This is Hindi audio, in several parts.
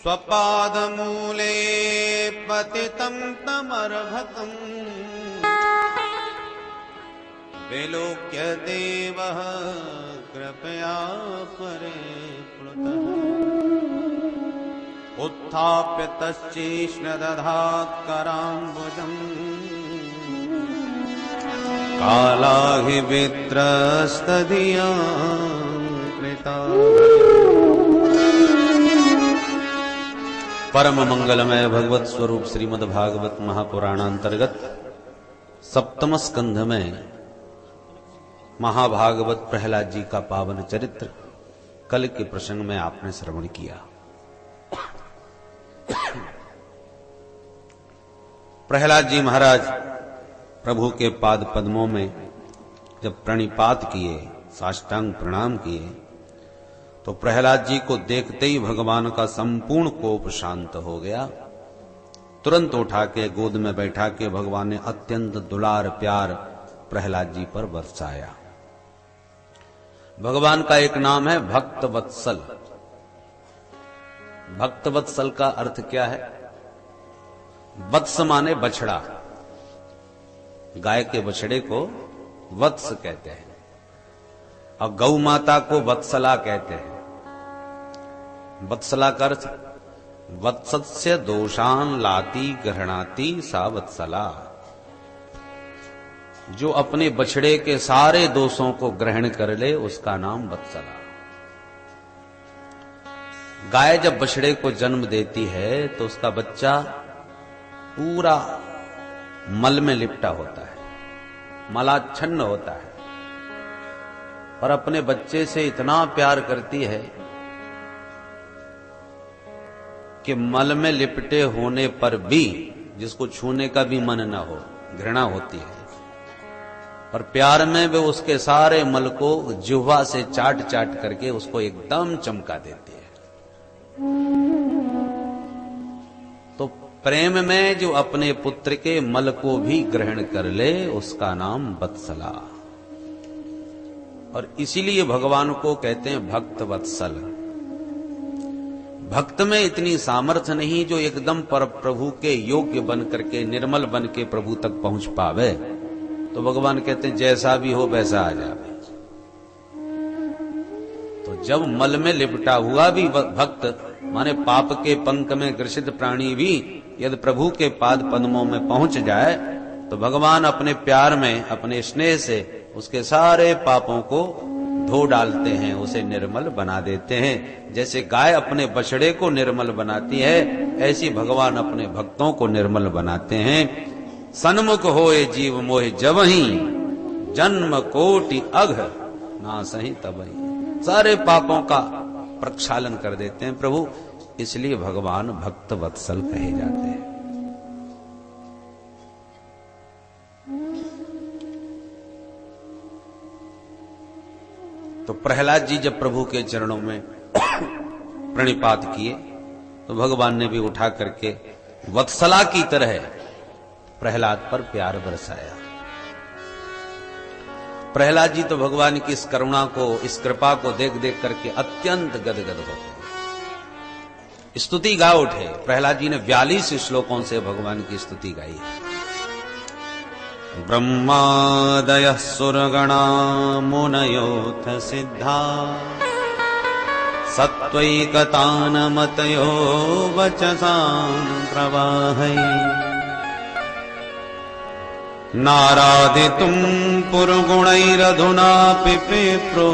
स्वपादमूले पतितं तमर्भकम् विलोक्य देवः कृपया परिप्लुतः उत्थाप्य तश्चेष्ण दधात् कराम्बुजम् कालाहिवित्रस्तधिया कृता। परम मंगलमय भगवत स्वरूप श्रीमद् भागवत महापुराण अंतर्गत सप्तम स्कंध में महाभागवत प्रहलाद जी का पावन चरित्र कल के प्रसंग में आपने श्रवण किया। प्रहलाद जी महाराज प्रभु के पाद पद्मों में जब प्रणिपात किए, साष्टांग प्रणाम किए, तो प्रहलाद जी को देखते ही भगवान का संपूर्ण कोप शांत हो गया। तुरंत उठा के गोद में बैठा के भगवान ने अत्यंत दुलार प्यार प्रहलाद जी पर बरसाया। भगवान का एक नाम है भक्त वत्सल। भक्त वत्सल का अर्थ क्या है? वत्स माने बछड़ा, गाय के बछड़े को वत्स कहते हैं और गौ माता को वत्सला कहते हैं। वत्सला का अर्थ वत्सस्य दोषान लाती गृहणाती सा वत्सला, जो अपने बछड़े के सारे दोषों को ग्रहण कर ले उसका नाम वत्सला। गाय जब बछड़े को जन्म देती है तो उसका बच्चा पूरा मल में लिपटा होता है, मलाच्छन्न होता है और अपने बच्चे से इतना प्यार करती है कि मल में लिपटे होने पर भी जिसको छूने का भी मन न हो, घृणा होती है, और प्यार में वे उसके सारे मल को जिह्वा से चाट चाट करके उसको एकदम चमका देती है। तो प्रेम में जो अपने पुत्र के मल को भी ग्रहण कर ले उसका नाम वत्सला। और इसीलिए भगवान को कहते हैं भक्त वत्सल। भक्त में इतनी सामर्थ्य नहीं जो एकदम पर प्रभु के योग्य बन करके निर्मल बन के प्रभु तक पहुंच पावे, तो भगवान कहते हैं जैसा भी हो वैसा आ जावे। तो जब मल में लिपटा हुआ भी भक्त माने पाप के पंख में ग्रसित प्राणी भी यदि प्रभु के पाद पद्मों में पहुंच जाए तो भगवान अपने प्यार में, अपने स्नेह से उसके सारे पापों को धो डालते हैं, उसे निर्मल बना देते हैं। जैसे गाय अपने बछड़े को निर्मल बनाती है, ऐसी भगवान अपने भक्तों को निर्मल बनाते हैं। सन्मुख होए जीव मोहि जबहि, जन्म कोटि अघ ना सही तबहि। सारे पापों का प्रक्षालन कर देते हैं प्रभु, इसलिए भगवान भक्त वत्सल कहे जाते हैं। तो प्रहलाद जी जब प्रभु के चरणों में प्रणिपात किए तो भगवान ने भी उठा करके वत्सला की तरह प्रहलाद पर प्यार बरसाया। प्रहलाद जी तो भगवान की इस करुणा को, इस कृपा को देख देख करके अत्यंत गदगद हो गए, स्तुति गा उठे। प्रहलाद जी ने 42 श्लोकों से भगवान की स्तुति गाई है। ब्रह्मादयः सुरगणा मुनयोऽथ सिद्धा, सत्त्वैकतानमतयो वचसां प्रवाहै। नाराधितुं पुरगुणैरधुनापि विप्रो,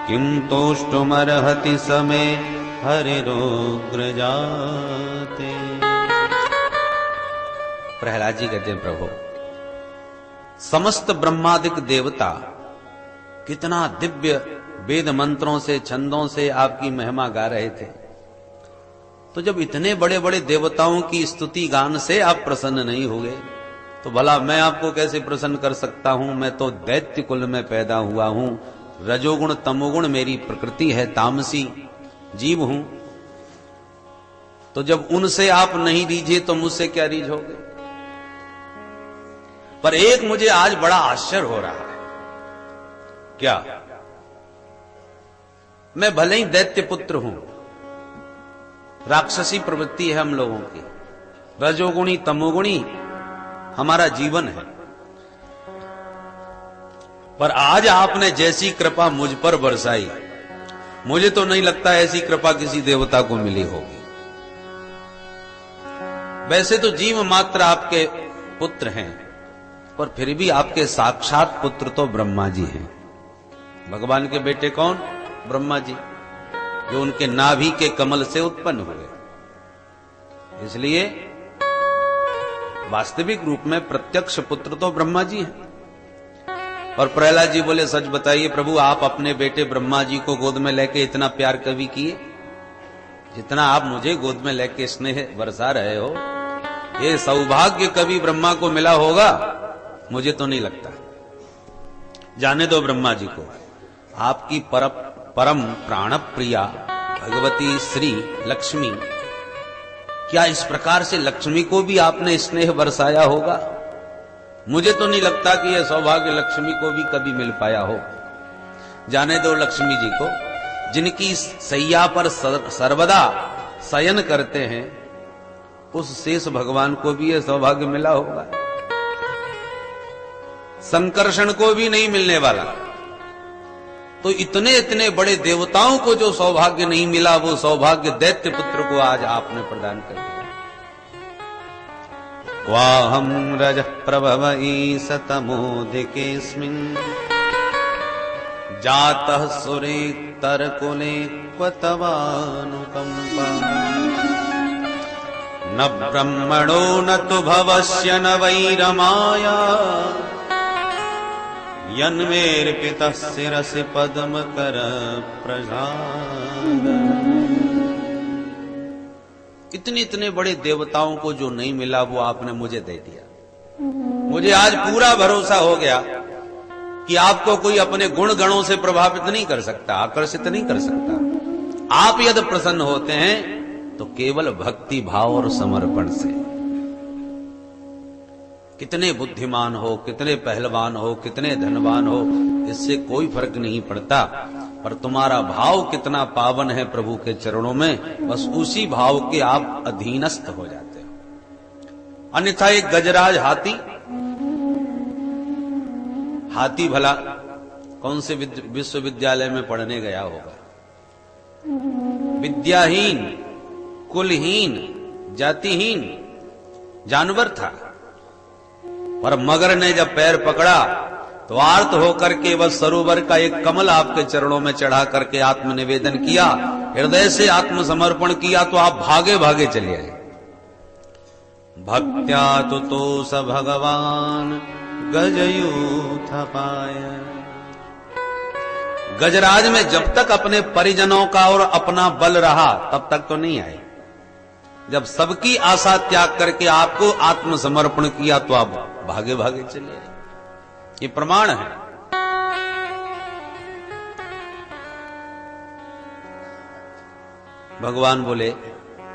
किं तोष्टुमर्हति समे हरिरुग्रजाते। प्रहलाद जी कहते हैं प्रभु, समस्त ब्रह्मादिक देवता कितना दिव्य वेद मंत्रों से, छंदों से आपकी महिमा गा रहे थे, तो जब इतने बड़े बड़े देवताओं की स्तुति गान से आप प्रसन्न नहीं हुए तो भला मैं आपको कैसे प्रसन्न कर सकता हूं? मैं तो दैत्य कुल में पैदा हुआ हूं, रजोगुण तमोगुण मेरी प्रकृति है, तामसी जीव हूं। तो जब उनसे आप नहीं रीझे तो मुझसे क्या रीझोगे? पर एक मुझे आज बड़ा आश्चर्य हो रहा है। क्या? मैं भले ही दैत्य पुत्र हूं, राक्षसी प्रवृत्ति है हम लोगों की, रजोगुणी तमोगुणी हमारा जीवन है। पर आज आपने जैसी कृपा मुझ पर बरसाई, मुझे तो नहीं लगता ऐसी कृपा किसी देवता को मिली होगी। वैसे तो जीव मात्र आपके पुत्र हैं, पर फिर भी आपके साक्षात पुत्र तो ब्रह्मा जी हैं। भगवान के बेटे कौन? ब्रह्मा जी, जो उनके नाभि के कमल से उत्पन्न हुए। इसलिए वास्तविक रूप में प्रत्यक्ष पुत्र तो ब्रह्मा जी हैं। और प्रहलाद जी बोले, सच बताइए प्रभु, आप अपने बेटे ब्रह्मा जी को गोद में लेके इतना प्यार कभी किए जितना आप मुझे गोद में लेके स्नेह बरसा रहे हो? ये सौभाग्य कभी ब्रह्मा को मिला होगा? मुझे तो नहीं लगता। जाने दो ब्रह्मा जी को, आपकी परम प्राण प्रिया भगवती श्री लक्ष्मी, क्या इस प्रकार से लक्ष्मी को भी आपने स्नेह बरसाया होगा? मुझे तो नहीं लगता कि यह सौभाग्य लक्ष्मी को भी कभी मिल पाया हो। जाने दो लक्ष्मी जी को, जिनकी सैया पर सर्वदा शयन करते हैं, उस शेष भगवान को भी यह सौभाग्य मिला होगा? संकर्षण को भी नहीं मिलने वाला, तो इतने इतने बड़े देवताओं को जो सौभाग्य नहीं मिला, वो सौभाग्य दैत्य पुत्र को आज आपने प्रदान कर दिया। वाहम रज प्रभवई सतमोदिकेस्मिन् जातः सुरे तरकुले क्वतवानुकंपा न ब्रह्मणो न तु भवस्य न वैरमाया यन्मेर्पितः शिरसि पद्मकर प्रसाद। इतने इतने बड़े देवताओं को जो नहीं मिला वो आपने मुझे दे दिया। मुझे आज पूरा भरोसा हो गया कि आपको कोई अपने गुण गणों से प्रभावित नहीं कर सकता, आकर्षित नहीं कर सकता। आप यदि प्रसन्न होते हैं तो केवल भक्ति भाव और समर्पण से। कितने बुद्धिमान हो, कितने पहलवान हो, कितने धनवान हो, इससे कोई फर्क नहीं पड़ता, पर तुम्हारा भाव कितना पावन है प्रभु के चरणों में, बस उसी भाव के आप अधीनस्थ हो जाते हो। अन्यथा एक गजराज हाथी भला कौन से विश्वविद्यालय में पढ़ने गया होगा? विद्याहीन, कुलहीन, जातिहीन जानवर था, पर मगर ने जब पैर पकड़ा तो आर्त होकर के बस सरोवर का एक कमल आपके चरणों में चढ़ा करके आत्मनिवेदन किया, हृदय से आत्मसमर्पण किया, तो आप भागे भागे चले आए। भक्त्या तो स भगवान गजयूथ पाय। गजराज में जब तक अपने परिजनों का और अपना बल रहा तब तक तो नहीं आए। जब सबकी आशा त्याग करके आपको आत्मसमर्पण किया तो आप भागे भागे चले आए। ये प्रमाण है। भगवान बोले,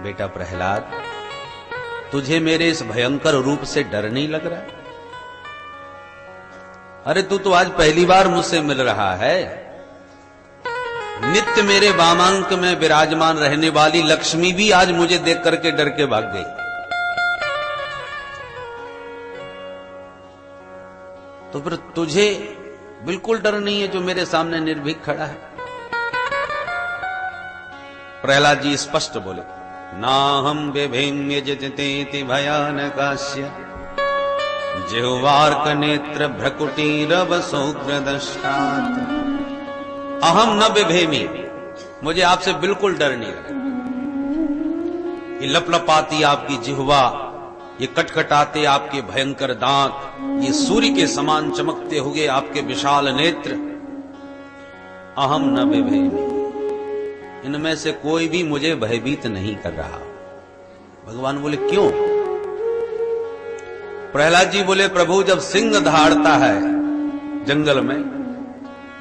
बेटा प्रहलाद, तुझे मेरे इस भयंकर रूप से डर नहीं लग रहा? अरे तू तो आज पहली बार मुझसे मिल रहा है। नित्य मेरे वामांक में विराजमान रहने वाली लक्ष्मी भी आज मुझे देख करके डर के भाग गई। तो फिर तुझे बिल्कुल डर नहीं है जो मेरे सामने निर्भीक खड़ा है? प्रहलाद जी स्पष्ट बोले, नाहं बिभेम्य जितेति भयानकास्य जिह्वार्क नेत्र भ्रकुटीरव सौग्रदष्टात्। अहम न बिभेमी, मुझे आपसे बिल्कुल डर नहीं लगा। ये लपलपाती आपकी जिह्वा, ये कटकटाते आपके भयंकर दांत, ये सूर्य के समान चमकते हुए आपके विशाल नेत्र, अहम न बिभेमी, इनमें से कोई भी मुझे भयभीत नहीं कर रहा। भगवान बोले, क्यों? प्रहलाद जी बोले, प्रभु जब सिंह दहाड़ता है जंगल में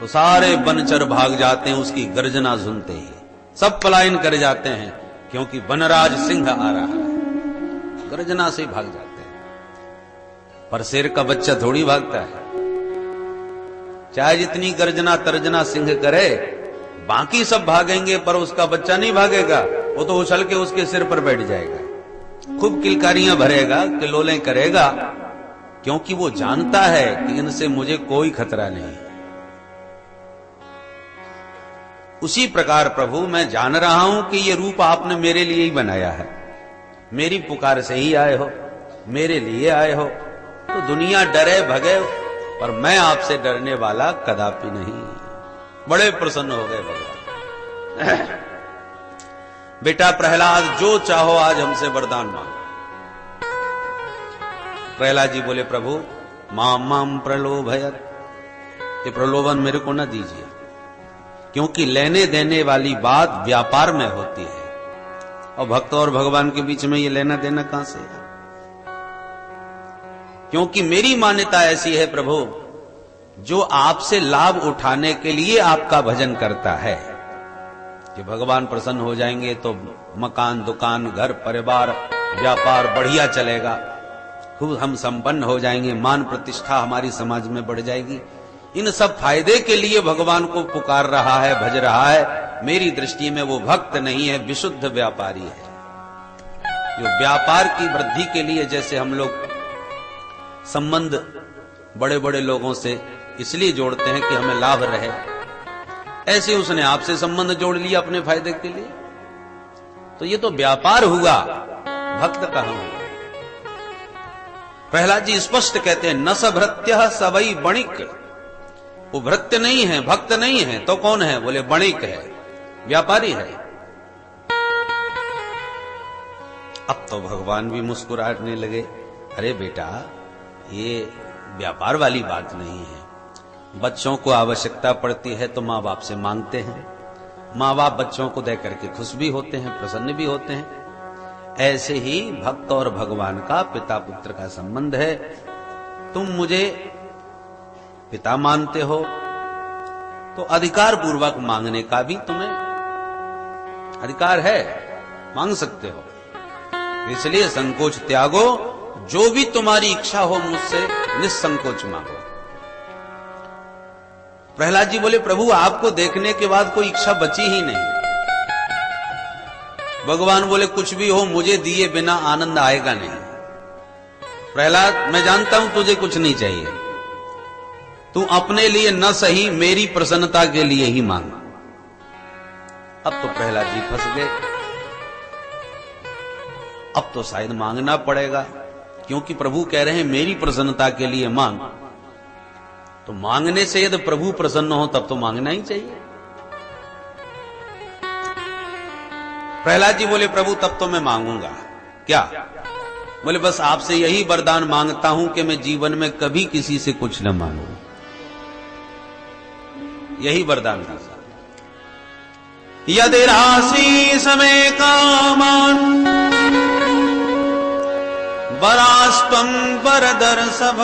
तो सारे वनचर भाग जाते हैं उसकी गर्जना सुनते ही, सब पलायन कर जाते हैं, क्योंकि वनराज सिंह आ रहा है। गर्जना से भाग जाते हैं, पर शेर का बच्चा थोड़ी भागता है। चाहे जितनी गर्जना तर्जना सिंह करे, बाकी सब भागेंगे पर उसका बच्चा नहीं भागेगा। वो तो उछल के उसके सिर पर बैठ जाएगा, खूब किलकारियां भरेगा, किलोलें करेगा, क्योंकि वो जानता है कि इनसे मुझे कोई खतरा नहीं। उसी प्रकार प्रभु मैं जान रहा हूं कि ये रूप आपने मेरे लिए ही बनाया है, मेरी पुकार से ही आए हो, मेरे लिए आए हो, तो दुनिया डरे भगे पर मैं आपसे डरने वाला कदापि नहीं। बड़े प्रसन्न हो गए भगवान। बेटा प्रहलाद जो चाहो आज हमसे वरदान मांगो। प्रहलाद जी बोले प्रभु माम माम प्रलोभयत, ये प्रलोभन मेरे को ना दीजिए, क्योंकि लेने देने वाली बात व्यापार में होती है, और भक्त और भगवान के बीच में ये लेना देना कहां से है? क्योंकि मेरी मान्यता ऐसी है प्रभु, जो आपसे लाभ उठाने के लिए आपका भजन करता है कि भगवान प्रसन्न हो जाएंगे तो मकान, दुकान, घर, परिवार, व्यापार बढ़िया चलेगा, खूब हम संपन्न हो जाएंगे, मान प्रतिष्ठा हमारी समाज में बढ़ जाएगी। इन सब फायदे के लिए भगवान को पुकार रहा है, भज रहा है। मेरी दृष्टि में वो भक्त नहीं है, विशुद्ध व्यापारी है। जो व्यापार की वृद्धि के लिए जैसे हम लोग संबंध बड़े बड़े लोगों से इसलिए जोड़ते हैं कि हमें लाभ रहे, ऐसे उसने आपसे संबंध जोड़ लिया अपने फायदे के लिए, तो ये तो व्यापार हुआ, भक्त कहां हुआ? प्रहलाद जी स्पष्ट कहते हैं न स भृत्य सवई बणिक, वो भृत्य नहीं है, भक्त नहीं है, तो कौन है? बोले बणिक है, व्यापारी है। अब तो भगवान भी मुस्कुराने लगे, अरे बेटा ये व्यापार वाली बात नहीं है, बच्चों को आवश्यकता पड़ती है तो माँ बाप से मांगते हैं, माँ बाप बच्चों को दे करके खुश भी होते हैं, प्रसन्न भी होते हैं। ऐसे ही भक्त और भगवान का पिता पुत्र का संबंध है। तुम मुझे पिता मानते हो तो अधिकार पूर्वक मांगने का भी तुम्हें अधिकार है, मांग सकते हो, इसलिए संकोच त्यागो, जो भी तुम्हारी इच्छा हो मुझसे निसंकोच मांगो। प्रहलाद जी बोले प्रभु आपको देखने के बाद कोई इच्छा बची ही नहीं। भगवान बोले कुछ भी हो मुझे दिए बिना आनंद आएगा नहीं। प्रहलाद मैं जानता हूं तुझे कुछ नहीं चाहिए, तू अपने लिए न सही मेरी प्रसन्नता के लिए ही मांग। अब तो प्रहलाद जी फंस गए, अब तो शायद मांगना पड़ेगा, क्योंकि प्रभु कह रहे हैं मेरी प्रसन्नता के लिए मांग, तो मांगने से यदि प्रभु प्रसन्न हो तब तो मांगना ही चाहिए। प्रहलाद जी बोले प्रभु तब तो मैं मांगूंगा। क्या? बोले बस आपसे यही वरदान मांगता हूं कि मैं जीवन में कभी किसी से कुछ न मांगू, यही वरदान था। यदि राशि समय कामान वरास्त्वं वरदर्शभ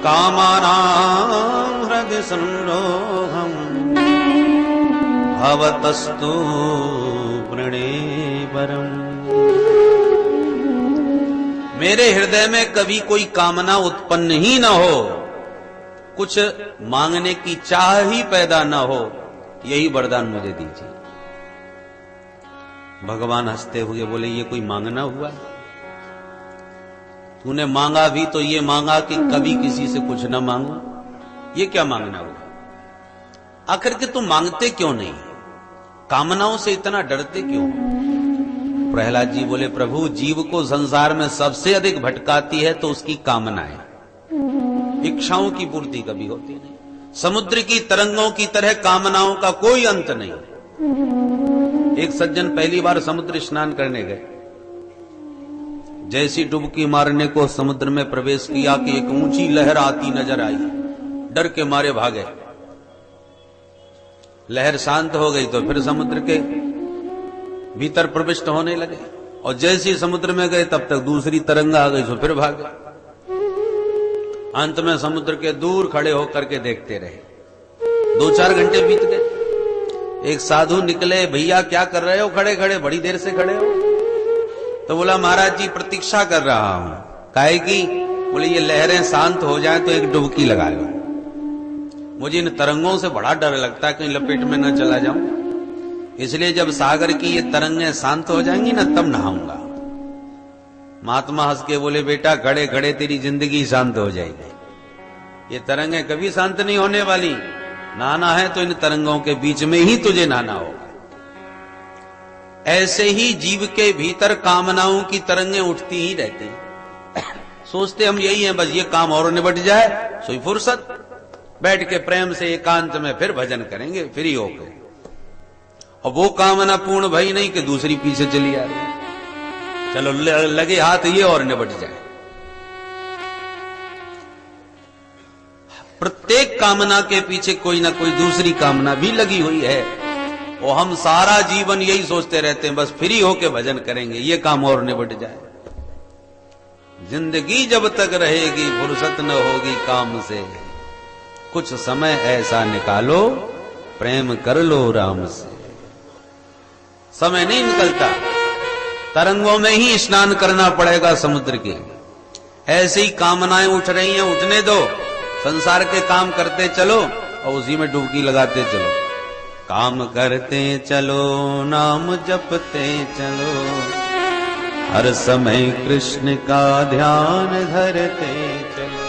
कामानां हृदि संरोहम् भवतस्तु प्रणेवरम्। मेरे हृदय में कभी कोई कामना उत्पन्न ही न हो, कुछ मांगने की चाह ही पैदा न हो, यही वरदान मुझे दीजिए। भगवान हंसते हुए बोले ये कोई मांगना हुआ? तूने मांगा भी तो ये मांगा कि कभी किसी से कुछ न मांगू, ये क्या मांगना हुआ? आखिर के तुम मांगते क्यों नहीं, कामनाओं से इतना डरते क्यों? प्रहलाद जी बोले प्रभु जीव को संसार में सबसे अधिक भटकाती है तो उसकी कामनाएं, इच्छाओं की पूर्ति कभी होती नहीं। समुद्र की तरंगों की तरह कामनाओं का कोई अंत नहीं। एक सज्जन पहली बार समुद्र स्नान करने गए, जैसी डुबकी मारने को समुद्र में प्रवेश किया कि एक ऊंची लहर आती नजर आई, डर के मारे भागे। लहर शांत हो गई तो फिर समुद्र के भीतर प्रविष्ट होने लगे, और जैसे ही समुद्र में गए तब तक दूसरी तरंग आ गई तो फिर भागे। अंत में समुद्र के दूर खड़े होकर के देखते रहे। 2-4 घंटे बीत गए। एक साधु निकले, भैया क्या कर रहे हो खड़े खड़े, बड़ी देर से खड़े हो? तो बोला महाराज जी प्रतीक्षा कर रहा हूं। काहे की? बोले ये लहरें शांत हो जाए तो एक डुबकी लगा लो, मुझे इन तरंगों से बड़ा डर लगता है कहीं लपेट में न चला जाऊं। इसलिए जब सागर की ये तरंगें शांत हो जाएंगी ना, तब नहाऊंगा। महात्मा हंस के बोले, बेटा खड़े खड़े तेरी जिंदगी शांत हो जाएगी। ये तरंगें कभी शांत नहीं होने वाली। नहाना है तो इन तरंगों के बीच में ही तुझे नहाना होगा। ऐसे ही जीव के भीतर कामनाओं की तरंगें उठती ही रहती हैं। सोचते हम यही हैं, बस ये काम और निबट जाए, सोई फुर्सत, बैठ के प्रेम से एकांत में फिर भजन करेंगे, फ्री होकर। और वो कामना पूर्ण भई नहीं कि दूसरी पीछे चली आ रही। चलो लगे हाथ ये और निबट जाए। प्रत्येक कामना के पीछे कोई ना कोई दूसरी कामना भी लगी हुई है। और हम सारा जीवन यही सोचते रहते हैं, बस फ्री होके भजन करेंगे, ये काम और निबट जाए। जिंदगी जब तक रहेगी फुर्सत न होगी काम से, कुछ समय ऐसा निकालो प्रेम कर लो राम से। समय नहीं निकलता, तरंगों में ही स्नान करना पड़ेगा समुद्र के। ऐसी ही कामनाएं उठ रही हैं, उठने दो, संसार के काम करते चलो और उसी में डुबकी लगाते चलो। काम करते चलो, नाम जपते चलो, हर समय कृष्ण का ध्यान धरते चलो।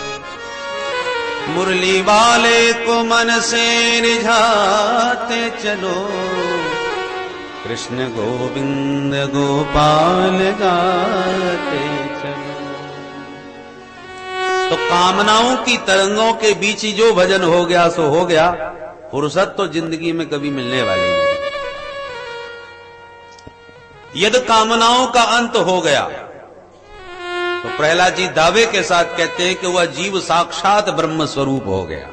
मुरली वाले को मन से रिझाते चलो, कृष्ण गोविंद गोपाल गाते चलो। तो कामनाओं की तरंगों के बीच ही जो भजन हो गया सो हो गया। फुर्सत तो जिंदगी में कभी मिलने वाली नहीं। यदि कामनाओं का अंत हो गया तो प्रहलाद जी दावे के साथ कहते हैं कि वह जीव साक्षात ब्रह्म स्वरूप हो गया।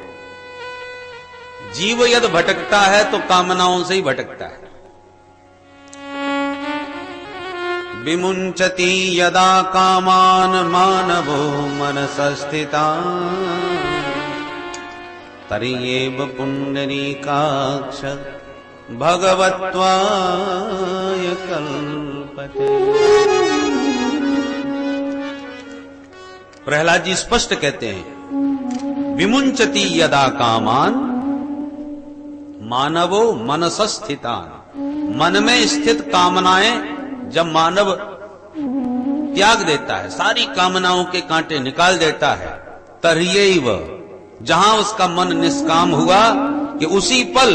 जीव यदि भटकता है तो कामनाओं से ही भटकता है। विमुंचति यदा कामान मानवो मनसस्थितान्, तर्येव पुंडरीकाक्ष भगवत्वाय कल्पते। प्रहलाद जी स्पष्ट कहते हैं, विमुंचति यदा कामान मानवो मनसस्थितान्, मन में स्थित कामनाएं जब मानव त्याग देता है, सारी कामनाओं के कांटे निकाल देता है, तर्यैव, जहां उसका मन निष्काम हुआ कि उसी पल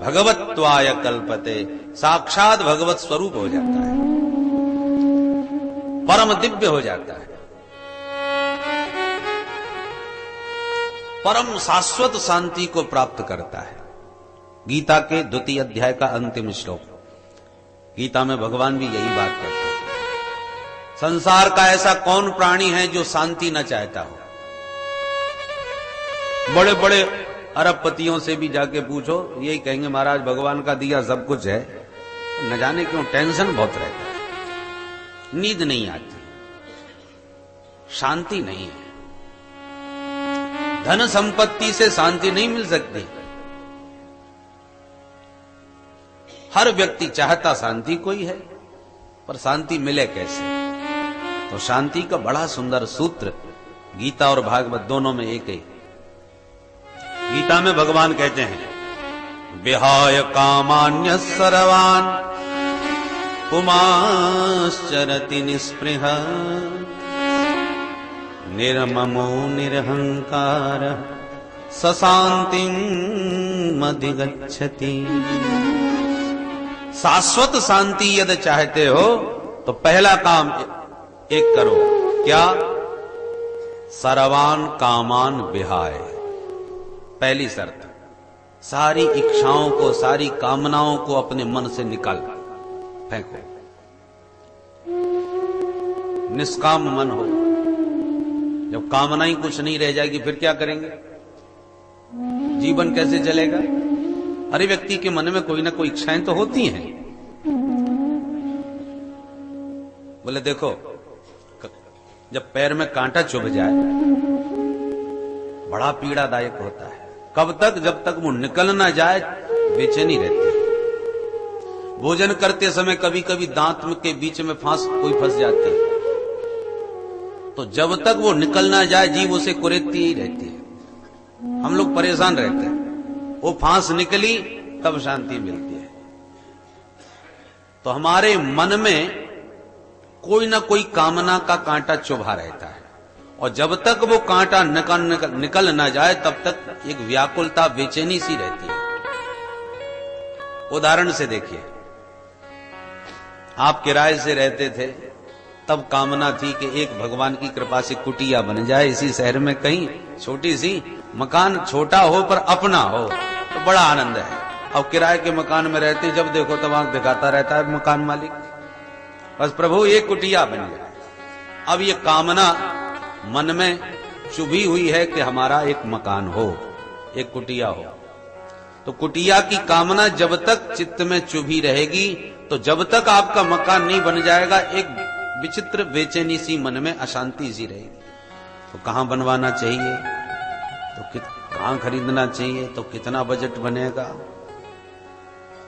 भगवत्वाय कल्पते, साक्षात भगवत स्वरूप हो जाता है, परम दिव्य हो जाता है, परम शाश्वत शांति को प्राप्त करता है। गीता के 2 अध्याय का अंतिम श्लोक। गीता में भगवान भी यही बात करते हैं। संसार का ऐसा कौन प्राणी है जो शांति न चाहता हो? बड़े बड़े अरबपतियों से भी जाके पूछो, यही कहेंगे महाराज भगवान का दिया सब कुछ है, न जाने क्यों टेंशन बहुत रहता है, नींद नहीं आती, शांति नहीं है। धन संपत्ति से शांति नहीं मिल सकती। हर व्यक्ति चाहता शांति कोई है, पर शांति मिले कैसे? तो शांति का बड़ा सुंदर सूत्र गीता और भागवत दोनों में एक है। गीता में भगवान कहते हैं, विहाय कामान्य सर्वान् पुमाश्चरति निस्पृह, निर्ममो निरहंकार सशांतिम् अधिगच्छति। शाश्वत शांति यदि चाहते हो तो पहला काम एक करो, क्या? सर्वान कामान विहाय। पहली शर्त, सारी इच्छाओं को, सारी कामनाओं को अपने मन से निकाल फेंको, निष्काम मन हो। जब कामना ही कुछ नहीं रह जाएगी फिर क्या करेंगे? जीवन कैसे चलेगा? हर व्यक्ति के मन में कोई ना कोई इच्छाएं तो होती हैं। बोले देखो, जब पैर में कांटा चुभ जाए बड़ा पीड़ादायक होता है। कब तक? जब तक वो निकल ना जाए बेचैनी रहती है। भोजन करते समय कभी कभी दांत के बीच में कोई फंस जाती है, तो जब तक वो निकल ना जाए जीव उसे कुरेदती ही रहती है। हम लोग परेशान रहते हैं। वो फांस निकली तब शांति मिलती है। तो हमारे मन में कोई ना कोई कामना का कांटा चुभा रहता है, और जब तक वो कांटा निकल ना जाए तब तक एक व्याकुलता, बेचैनी सी रहती है। उदाहरण से देखिए, आप किराए से रहते थे, तब कामना थी कि एक भगवान की कृपा से कुटिया बन जाए इसी शहर में, कहीं छोटी सी मकान, छोटा हो पर अपना हो, तो बड़ा आनंद है। अब किराए के मकान में रहते, जब देखो तब आंख दिखाता रहता है मकान मालिक, बस प्रभु एक कुटिया बन जाए। अब ये कामना मन में चुभी हुई है कि हमारा एक मकान हो, एक कुटिया हो। तो कुटिया की कामना जब तक चित्त में चुभी रहेगी, तो जब तक आपका मकान नहीं बन जाएगा, एक विचित्र बेचैनी सी मन में अशांति सी रहेगी। तो कहां बनवाना चाहिए, तो कहां खरीदना चाहिए, तो कितना बजट बनेगा,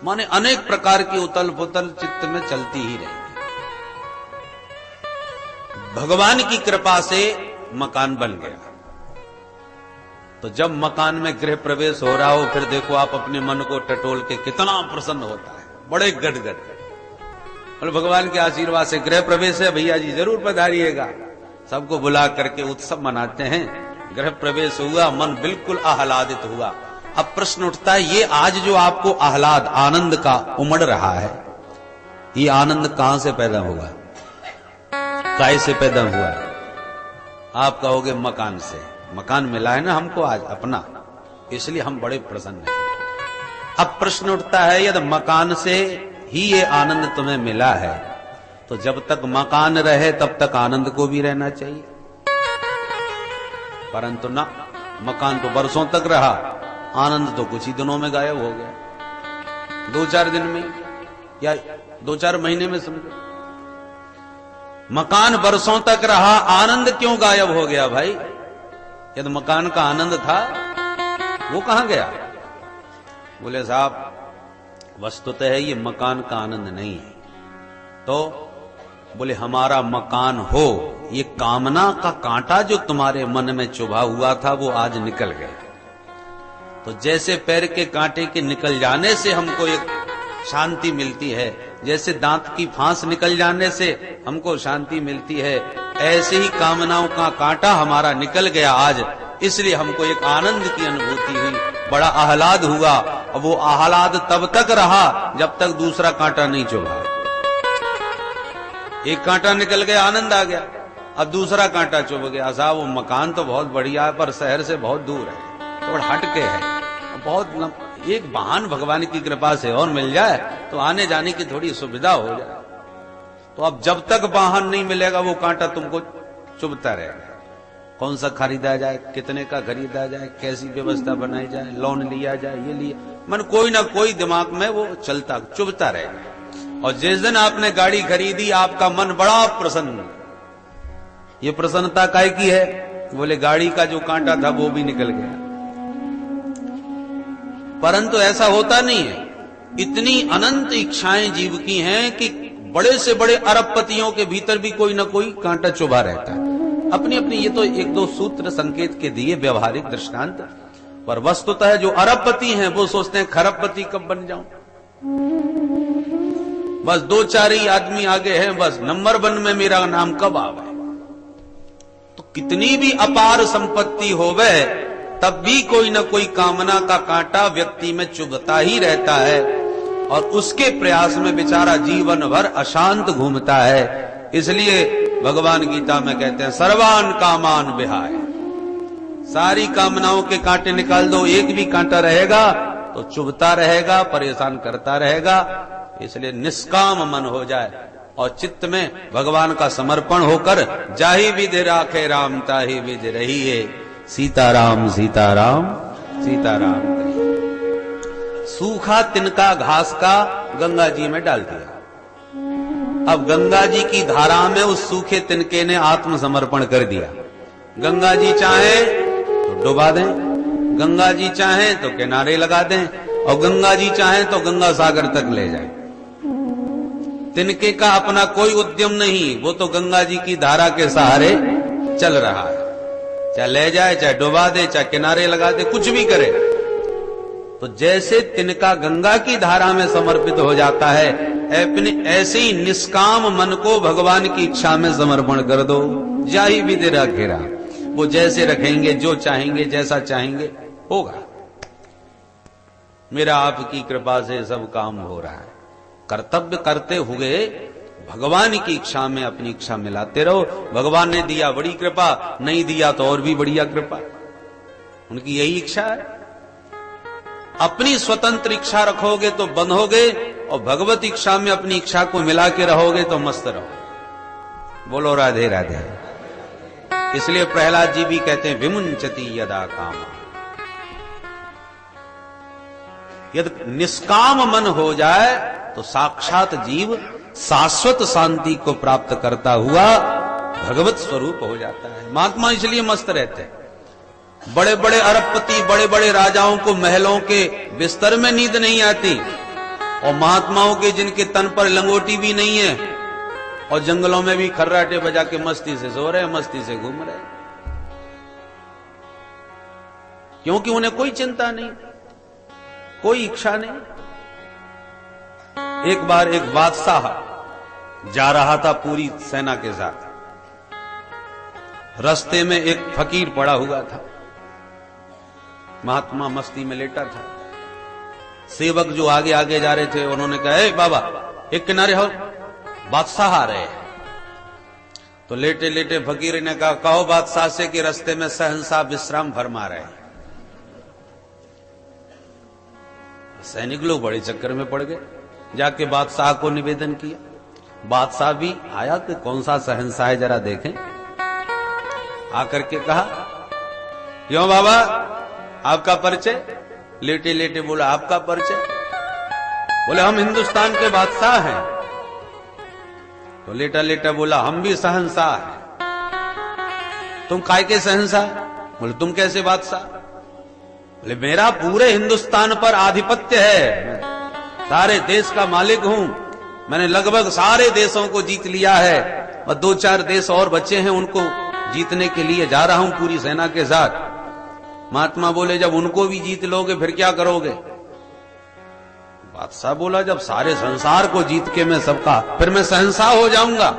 माने अनेक प्रकार की उतल पुतल चित्त में चलती ही रहेगी। भगवान की कृपा से मकान बन गया, तो जब मकान में गृह प्रवेश हो रहा हो, फिर देखो आप अपने मन को टटोल के कितना प्रसन्न होता है, बड़े गदगद। और भगवान के आशीर्वाद से गृह प्रवेश है, भैया जी जरूर पधारिएगा, सबको बुला करके उत्सव मनाते हैं। गृह प्रवेश हुआ, मन बिल्कुल आह्लादित हुआ। अब प्रश्न उठता है, ये आज जो आपको आह्लाद, आनंद का उमड़ रहा है, ये आनंद कहां से पैदा हुआ, काय से पैदा हुआ है? आप कहोगे मकान से। मकान मिला है ना हमको आज अपना, इसलिए हम बड़े प्रसन्न हैं। अब प्रश्न उठता है, यदि मकान से ही ये आनंद तुम्हें मिला है, तो जब तक मकान रहे तब तक आनंद को भी रहना चाहिए। परंतु ना, मकान तो बरसों तक रहा, आनंद तो कुछ ही दिनों में गायब हो गया, 2-4 दिन में या 2-4 महीने में समझो। मकान बरसों तक रहा, आनंद क्यों गायब हो गया भाई? यदि मकान का आनंद था, वो कहां गया? बोले साहब, वस्तुतः ये मकान का आनंद नहीं है। तो बोले हमारा मकान हो, ये कामना का कांटा जो तुम्हारे मन में चुभा हुआ था, वो आज निकल गया। तो जैसे पैर के कांटे के निकल जाने से हमको एक शांति मिलती है, जैसे दांत की फांस निकल जाने से हमको शांति मिलती है, ऐसे ही कामनाओं का कांटा हमारा निकल गया आज, इसलिए हमको एक आनंद की अनुभूति हुई, बड़ा आह्लाद हुआ। और वो आह्लाद तब तक रहा जब तक दूसरा कांटा नहीं चुभा। एक कांटा निकल गया, आनंद आ गया, अब दूसरा कांटा चुभ गया। साहब वो मकान तो बहुत बढ़िया है, पर शहर से बहुत दूर है, थोड़ा हटके है, बहुत एक वाहन भगवान की कृपा से और मिल जाए तो आने जाने की थोड़ी सुविधा हो जाए। तो अब जब तक वाहन नहीं मिलेगा, वो कांटा तुमको चुभता रहेगा। कौन सा खरीदा जाए, कितने का खरीदा जाए, कैसी व्यवस्था बनाई जाए, लोन लिया जाए, ये लिया, मन कोई ना कोई दिमाग में वो चलता, चुभता रहेगा। और जिस दिन आपने गाड़ी खरीदी, आपका मन बड़ा प्रसन्न। ये प्रसन्नता काय की है? बोले गाड़ी का जो कांटा था वो भी निकल गया। परंतु ऐसा होता नहीं है। इतनी अनंत इच्छाएं जीव की हैं कि बड़े से बड़े अरबपतियों के भीतर भी कोई ना कोई कांटा चुभा रहता है। अपनी अपनी, ये तो 1-2 सूत्र संकेत के दिए, व्यवहारिक दृष्टांत, पर वस्तुतः जो अरबपति हैं वो सोचते हैं खरबपति कब बन जाऊं, बस 2-4 ही आदमी आगे हैं, बस नंबर 1 में मेरा नाम कब आवे। तो कितनी भी अपार संपत्ति होवे, तब भी कोई ना कोई कामना का कांटा व्यक्ति में चुभता ही रहता है, और उसके प्रयास में बेचारा जीवन भर अशांत घूमता है। इसलिए भगवान गीता में कहते हैं, सर्वान कामान विहाय, सारी कामनाओं के कांटे निकाल दो, एक भी कांटा रहेगा तो चुभता रहेगा, परेशान करता रहेगा। इसलिए निष्काम मन हो जाए और चित्त में भगवान का समर्पण होकर, जाहि विधि राखे राम ताहि विधि रहिए, सीताराम सीताराम सीताराम कहिए। सूखा तिनका घास का गंगा जी में डाल दिया। अब गंगा जी की धारा में उस सूखे तिनके ने आत्मसमर्पण कर दिया। गंगा जी चाहे तो डुबा दें, गंगा जी चाहे तो किनारे लगा दें, और गंगा जी चाहे तो गंगा सागर तक ले जाए। तिनके का अपना कोई उद्यम नहीं, वो तो गंगा जी की धारा के सहारे चल रहा है। चाहे ले जाए, चाहे डुबा दे, चाहे किनारे लगा दे, कुछ भी करे। तो जैसे तिनका गंगा की धारा में समर्पित हो जाता है, अपने ऐसे ही निष्काम मन को भगवान की इच्छा में समर्पण कर दो। जाहि भी तेरा घेरा, वो जैसे रखेंगे, जो चाहेंगे, जैसा चाहेंगे होगा। मेरा आपकी कृपा से सब काम हो रहा है। कर्तव्य करते हुए भगवान की इच्छा में अपनी इच्छा मिलाते रहो। भगवान ने दिया बड़ी कृपा, नहीं दिया तो और भी बढ़िया कृपा। उनकी यही इच्छा है। अपनी स्वतंत्र इच्छा रखोगे तो बंधोगे, और भगवत इच्छा में अपनी इच्छा को मिला के रहोगे तो मस्त रहो। बोलो राधे राधे। इसलिए प्रहलाद जी भी कहते हैं विमुंचति यदा कामा। यदि निष्काम मन हो जाए तो साक्षात जीव शाश्वत शांति को प्राप्त करता हुआ भगवत स्वरूप हो जाता है। महात्मा इसलिए मस्त रहते हैं। बड़े बड़े अरबपति, बड़े बड़े राजाओं को महलों के बिस्तर में नींद नहीं आती, और महात्माओं के जिनके तन पर लंगोटी भी नहीं है और जंगलों में भी खर्राटे बजा के मस्ती से सो रहे, मस्ती से घूम रहे, क्योंकि उन्हें कोई चिंता नहीं, कोई इच्छा नहीं। एक बार एक बादशाह जा रहा था पूरी सेना के साथ। रास्ते में एक फकीर पड़ा हुआ था। महात्मा मस्ती में लेटा था। सेवक जो आगे आगे जा रहे थे उन्होंने कहा, ए बाबा एक किनारे हो, बादशाह आ रहे हैं। तो लेटे लेटे फकीर ने कहा, कहो बादशाह से कि रास्ते में सहनशाह विश्राम फरमा रहे हैं। सैनिक लोग बड़े चक्कर में पड़ गए। जाके बादशाह को निवेदन किया। बादशाह भी आया कि कौन सा शहंशाह है जरा देखें। आकर के कहा, क्यों बाबा आपका परिचय? लेटे लेटे बोला, आपका परिचय? बोले हम हिंदुस्तान के बादशाह हैं। तो लेटा लेटा बोला, हम भी शहंशाह हैं। तुम काय के शहंशाह? बोले तुम कैसे बादशाह? बोले मेरा पूरे हिंदुस्तान पर आधिपत्य है, सारे देश का मालिक हूं। मैंने लगभग सारे देशों को जीत लिया है, और 2-4 देश और बचे हैं, उनको जीतने के लिए जा रहा हूं पूरी सेना के साथ। महात्मा बोले, जब उनको भी जीत लोगे फिर क्या करोगे? बादशाह बोला, जब सारे संसार को जीत के मैं सबका, फिर मैं शहंशाह हो जाऊंगा।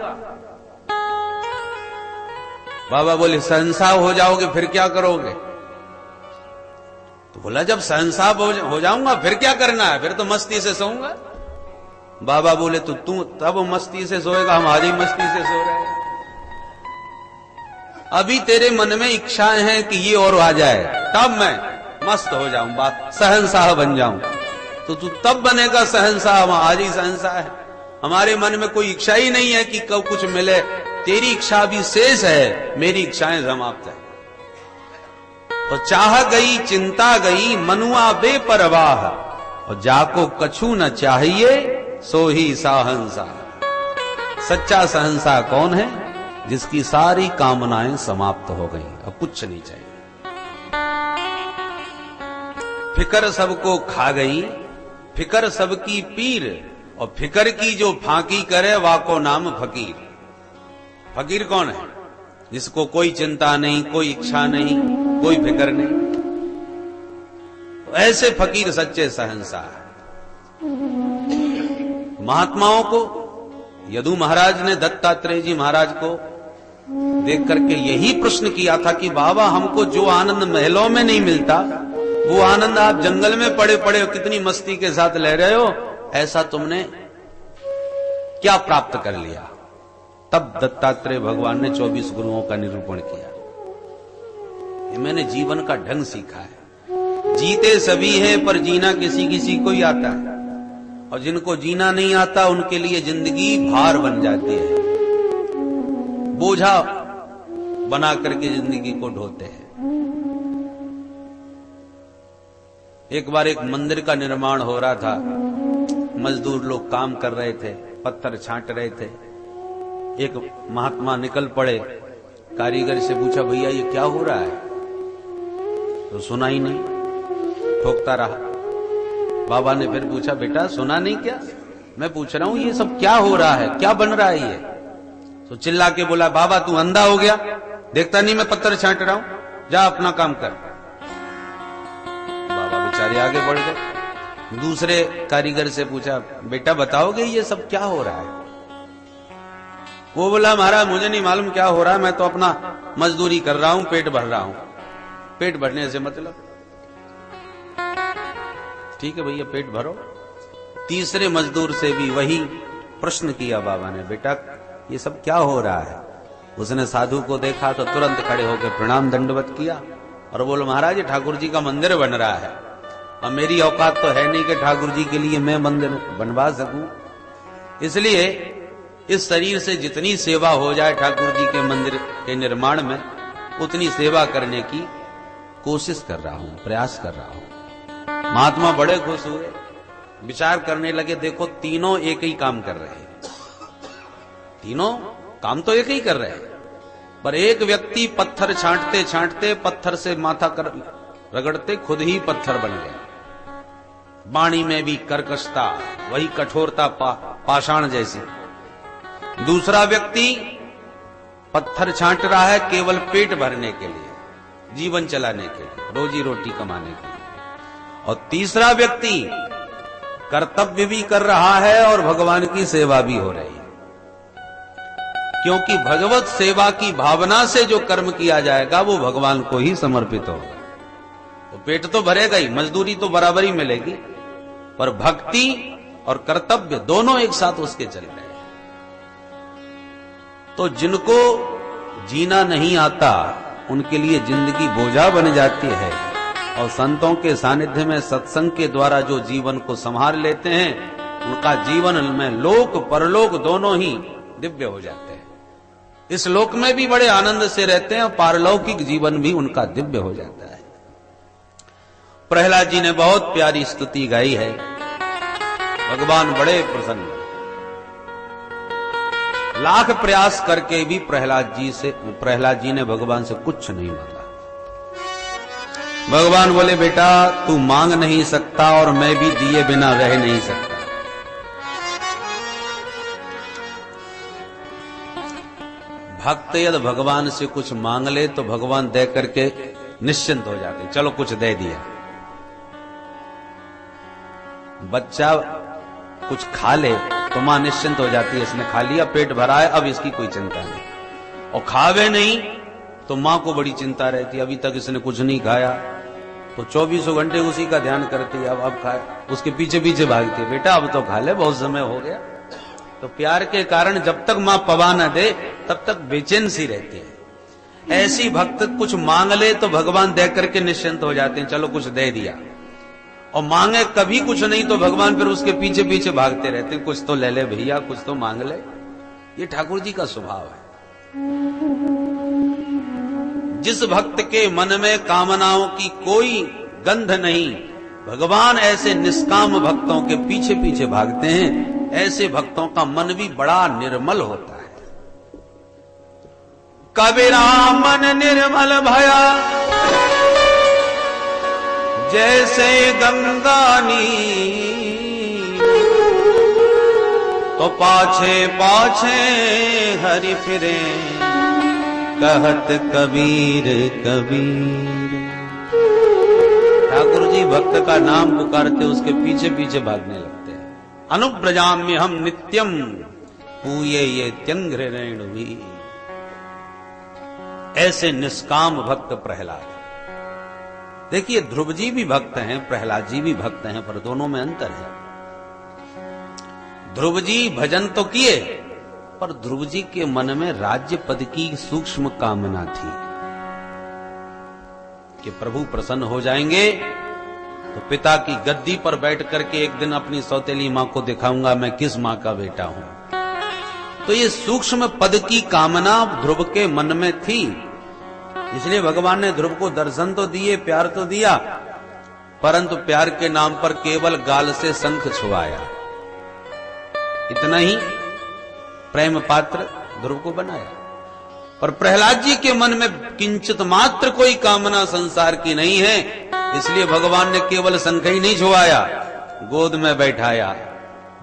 बाबा बोले, शहंशाह हो जाओगे फिर क्या करोगे? तो बोला, जब शहंशाह हो जाऊंगा फिर क्या करना है? फिर तो मस्ती से सोऊंगा। बाबा बोले, तो तू तब मस्ती से सोएगा, हम आज ही मस्ती से सो रहे हैं। अभी तेरे मन में इच्छाएं हैं कि ये और आ जाए, तब मैं मस्त हो जाऊं, बात शहंशाह बन जाऊं। तो तू तब बनेगा शहंशाह, हम आज ही शहंशाह है। हमारे मन में कोई इच्छा ही नहीं है कि कब कुछ मिले। तेरी इच्छा भी शेष है, मेरी इच्छाएं समाप्त है। तो चाह गई चिंता गई, मनुआ बेपरवाह, और जाको कछु न चाहिए सो ही शहंशाह। सच्चा शहंशाह कौन है? जिसकी सारी कामनाएं समाप्त हो गई, अब कुछ नहीं चाहिए। फिकर सबको खा गई, फिकर सबकी पीर, और फिकर की जो फांकी करे वाको नाम फकीर। फकीर कौन है? जिसको कोई चिंता नहीं, कोई इच्छा नहीं, कोई फिक्र नहीं। तो ऐसे फकीर सच्चे शहंशाह। महात्माओं को यदु महाराज ने दत्तात्रेय जी महाराज को देख करके यही प्रश्न किया था कि बाबा हमको जो आनंद महलों में नहीं मिलता, वो आनंद आप जंगल में पड़े पड़े कितनी मस्ती के साथ ले रहे हो, ऐसा तुमने क्या प्राप्त कर लिया? तब दत्तात्रेय भगवान ने 24 गुरुओं का निरूपण किया। ये मैंने जीवन का ढंग सीखा है। जीते सभी हैं पर जीना किसी किसी को ही आता है, और जिनको जीना नहीं आता उनके लिए जिंदगी भार बन जाती है, बोझा बना करके जिंदगी को ढोते हैं। एक बार एक मंदिर का निर्माण हो रहा था, मजदूर लोग काम कर रहे थे, पत्थर छांट रहे थे। एक महात्मा निकल पड़े, कारीगर से पूछा, भैया ये क्या हो रहा है? तो सुना ही नहीं, ठोकता रहा। बाबा ने फिर पूछा, बेटा सुना नहीं क्या? मैं पूछ रहा हूं ये सब क्या हो रहा है, क्या बन रहा है ये? तो चिल्ला के बोला, बाबा तू अंधा हो गया, देखता नहीं मैं पत्थर छांट रहा हूं, जा अपना काम कर। बाबा बेचारे आगे बढ़ गए। दूसरे कारीगर से पूछा, बेटा बताओगे ये सब क्या हो रहा है? वो बोला, महाराज मुझे नहीं मालूम क्या हो रहा है, मैं तो अपना मजदूरी कर रहा हूं, पेट भर रहा हूं। पेट भरने से मतलब, ठीक है भैया पेट भरो। तीसरे मजदूर से भी वही प्रश्न किया बाबा ने, बेटा ये सब क्या हो रहा है? उसने साधु को देखा तो तुरंत खड़े होकर प्रणाम दंडवत किया और बोलो, महाराज ये ठाकुर जी का मंदिर बन रहा है और मेरी औकात तो है नहीं कि ठाकुर जी के लिए मैं मंदिर बनवा सकूं, इसलिए इस शरीर से जितनी सेवा हो जाए ठाकुर जी के मंदिर के निर्माण में, उतनी सेवा करने की कोशिश कर रहा हूं, प्रयास कर रहा हूं। महात्मा बड़े खुश हुए, विचार करने लगे, देखो तीनों एक ही काम कर रहे हैं, तीनों काम तो एक ही कर रहे हैं, पर एक व्यक्ति पत्थर छांटते छांटते, पत्थर से माथा कर रगड़ते खुद ही पत्थर बन गया। वाणी में भी कर्कशता, वही कठोरता पाषाण जैसी। दूसरा व्यक्ति पत्थर छांट रहा है केवल पेट भरने के लिए, जीवन चलाने के लिए, रोजी रोटी कमाने के लिए। और तीसरा व्यक्ति कर्तव्य भी कर रहा है और भगवान की सेवा भी हो रही है, क्योंकि भगवत सेवा की भावना से जो कर्म किया जाएगा वो भगवान को ही समर्पित होगा। तो पेट तो भरेगा ही, मजदूरी तो बराबर ही मिलेगी, पर भक्ति और कर्तव्य दोनों एक साथ उसके चल रहे हैं। तो जिनको जीना नहीं आता उनके लिए जिंदगी बोझा बन जाती है, और संतों के सानिध्य में सत्संग के द्वारा जो जीवन को संभाल लेते हैं, उनका जीवन में लोक परलोक दोनों ही दिव्य हो जाते हैं। इस लोक में भी बड़े आनंद से रहते हैं और पारलौकिक जीवन भी उनका दिव्य हो जाता है। प्रहलाद जी ने बहुत प्यारी स्तुति गाई है, भगवान बड़े प्रसन्न, लाख प्रयास करके भी प्रहलाद जी ने भगवान से कुछ नहीं मांगा। भगवान बोले, बेटा तू मांग नहीं सकता और मैं भी दिए बिना रह नहीं सकता। भक्त यदि भगवान से कुछ मांग ले तो भगवान दे करके निश्चिंत हो जाते, चलो कुछ दे दिया। बच्चा कुछ खा ले तो मां निश्चिंत हो जाती है, इसने खा लिया, पेट भरा है, अब इसकी कोई चिंता नहीं। और खावे नहीं तो मां को बड़ी चिंता रहती है, अभी तक इसने कुछ नहीं खाया, तो 24 घंटे उसी का ध्यान करती है, अब खाए, उसके पीछे पीछे भागती है, बेटा अब तो खा ले, बहुत समय हो गया। तो प्यार के कारण जब तक मां पवा न दे तब तक बेचैन सी रहती है। ऐसी भक्त कुछ मांग ले तो भगवान दे करके निश्चिंत हो जाते हैं, चलो कुछ दे दिया। और मांगे कभी कुछ नहीं तो भगवान फिर उसके पीछे पीछे भागते रहते हैं, कुछ तो ले ले भैया, कुछ तो मांग ले। ये ठाकुर जी का स्वभाव है। जिस भक्त के मन में कामनाओं की कोई गंध नहीं, भगवान ऐसे निष्काम भक्तों के पीछे पीछे भागते हैं। ऐसे भक्तों का मन भी बड़ा निर्मल होता है। कबीरा मन निर्मल भया जैसे गंगा नीर, तो पाछे पाछे हरि फिरे कहत कबीर कबीर। ठाकुर जी भक्त का नाम पुकारते उसके पीछे पीछे भागने लगते हैं। अनुव्रजाम्य हम नित्यम पूये ये त्यंघ्रेणु भी। ऐसे निष्काम भक्त प्रहलाद। देखिए ध्रुव जी भी भक्त हैं, प्रहलाद जी भी भक्त हैं, पर दोनों में अंतर है। ध्रुव जी भजन तो किए, पर ध्रुव जी के मन में राज्य पद की सूक्ष्म कामना थी कि प्रभु प्रसन्न हो जाएंगे तो पिता की गद्दी पर बैठ करके एक दिन अपनी सौतेली मां को दिखाऊंगा मैं किस मां का बेटा हूं। तो ये सूक्ष्म पद की कामना ध्रुव के मन में थी, इसलिए भगवान ने ध्रुव को दर्शन तो दिए, प्यार तो दिया, परंतु प्यार के नाम पर केवल गाल से शंख छुआया, इतना ही प्रेम पात्र ध्रुव को बनाया। पर प्रहलाद जी के मन में किंचित मात्र कोई कामना संसार की नहीं है, इसलिए भगवान ने केवल शंख ही नहीं छुआया, गोद में बैठाया,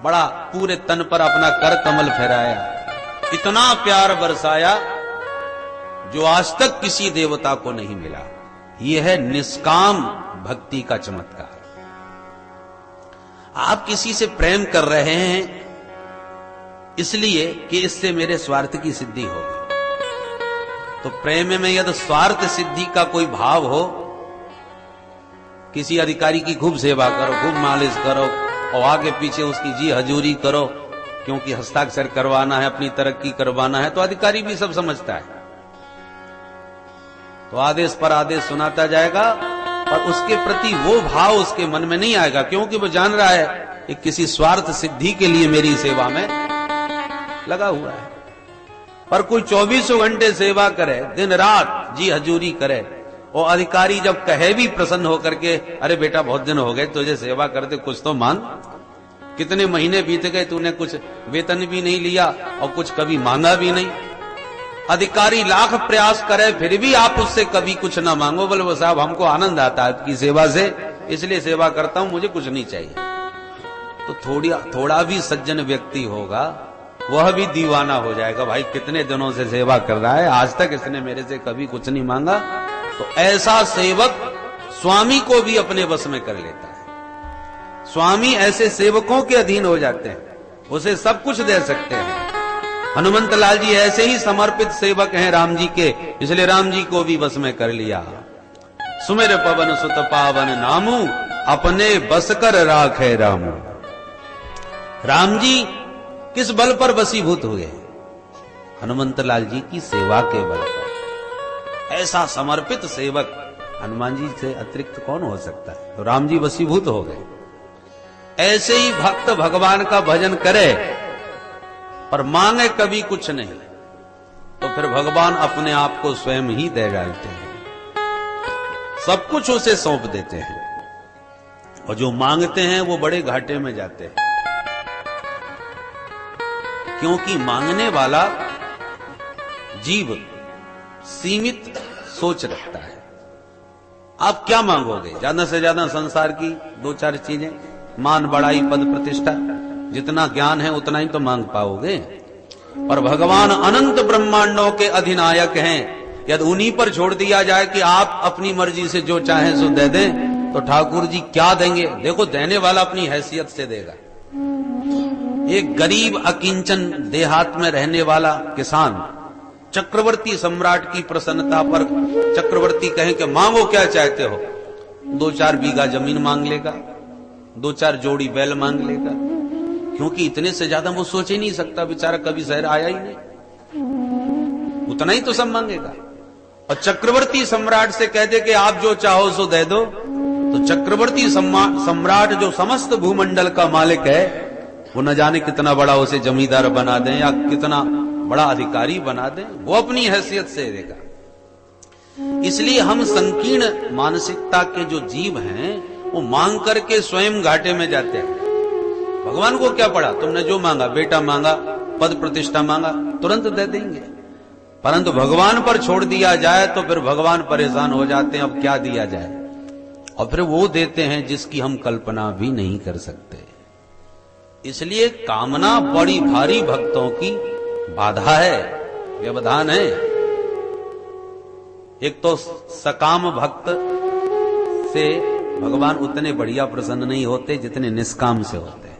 बड़ा पूरे तन पर अपना कर कमल फहराया, इतना प्यार बरसाया जो आज तक किसी देवता को नहीं मिला। यह है निष्काम भक्ति का चमत्कार। आप किसी से प्रेम कर रहे हैं इसलिए कि इससे मेरे स्वार्थ की सिद्धि होगी। तो प्रेम में यदि स्वार्थ सिद्धि का कोई भाव हो, किसी अधिकारी की खूब सेवा करो, खूब मालिश करो और आगे पीछे उसकी जी हजूरी करो, क्योंकि हस्ताक्षर करवाना है, अपनी तरक्की करवाना है, तो अधिकारी भी सब समझता है, तो आदेश पर आदेश सुनाता जाएगा और उसके प्रति वो भाव उसके मन में नहीं आएगा, क्योंकि वो जान रहा है कि किसी स्वार्थ सिद्धि के लिए मेरी सेवा में लगा हुआ है। पर कोई 24 घंटे सेवा करे, दिन रात जी हजूरी करे, और अधिकारी जब कहे भी प्रसन्न होकर के, अरे बेटा बहुत दिन हो गए तुझे सेवा करते, कुछ तो मांग, कितने महीने बीत गए तूने कुछ वेतन भी नहीं लिया और कुछ कभी मांगा भी नहीं। अधिकारी लाख प्रयास करे फिर भी आप उससे कभी कुछ ना मांगो, बोले वो साहब हमको आनंद आता है आपकी सेवा से, इसलिए सेवा करता हूं, मुझे कुछ नहीं चाहिए। तो थोड़ा भी सज्जन व्यक्ति होगा वह भी दीवाना हो जाएगा, भाई कितने दिनों से सेवा कर रहा है, आज तक इसने मेरे से कभी कुछ नहीं मांगा। तो ऐसा सेवक स्वामी को भी अपने वश में कर लेता है। स्वामी ऐसे सेवकों के अधीन हो जाते हैं, उसे सब कुछ दे सकते हैं। हनुमंत लाल जी ऐसे ही समर्पित सेवक हैं राम जी के, इसलिए राम जी को भी वश में कर लिया। सुमेर पवन सुत पावन नामू, अपने बस कर राखे रामू। राम जी किस बल पर वशीभूत हुए? हनुमंत लाल जी की सेवा के बल पर। ऐसा समर्पित सेवक हनुमान जी से अतिरिक्त कौन हो सकता है? तो राम जी वशीभूत हो गए। ऐसे ही भक्त भगवान का भजन करे पर मांगे कभी कुछ नहीं, तो फिर भगवान अपने आप को स्वयं ही दे डालते हैं, सब कुछ उसे सौंप देते हैं, और जो मांगते हैं वो बड़े घाटे में जाते हैं, क्योंकि मांगने वाला जीव सीमित सोच रखता है। आप क्या मांगोगे? ज्यादा से ज्यादा संसार की 2-4 चीजें, मान बढ़ाई पद प्रतिष्ठा, जितना ज्ञान है उतना ही तो मांग पाओगे। पर भगवान अनंत ब्रह्मांडों के अधिनायक हैं, यदि उन्हीं पर छोड़ दिया जाए कि आप अपनी मर्जी से जो चाहें सो दे दें, तो ठाकुर जी क्या देंगे? देखो, देने वाला अपनी हैसियत से देगा। एक गरीब अकिंचन देहात में रहने वाला किसान चक्रवर्ती सम्राट की प्रसन्नता पर चक्रवर्ती कहें कि मांगो क्या चाहते हो, 2-4 बीघा जमीन मांग लेगा, 2-4 जोड़ी बैल मांग लेगा, क्योंकि इतने से ज्यादा वो सोच ही नहीं सकता, बेचारा कभी शहर आया ही नहीं, उतना ही तो सब मांगेगा। और चक्रवर्ती सम्राट से कहते कि आप जो चाहो सो दे दो, तो चक्रवर्ती सम्राट जो समस्त भूमंडल का मालिक है, वो न जाने कितना बड़ा उसे जमींदार बना दें या कितना बड़ा अधिकारी बना दें, वो अपनी हैसियत से देगा। इसलिए हम संकीर्ण मानसिकता के जो जीव हैं वो मांग करके स्वयं घाटे में जाते हैं। भगवान को क्या पड़ा, तुमने जो मांगा, बेटा मांगा, पद प्रतिष्ठा मांगा, तुरंत दे देंगे। परंतु भगवान पर छोड़ दिया जाए तो फिर भगवान परेशान हो जाते हैं, अब क्या दिया जाए, और फिर वो देते हैं जिसकी हम कल्पना भी नहीं कर सकते। इसलिए कामना बड़ी भारी भक्तों की बाधा है, व्यवधान है। एक तो सकाम भक्त से भगवान उतने बढ़िया प्रसन्न नहीं होते जितने निष्काम से होते हैं।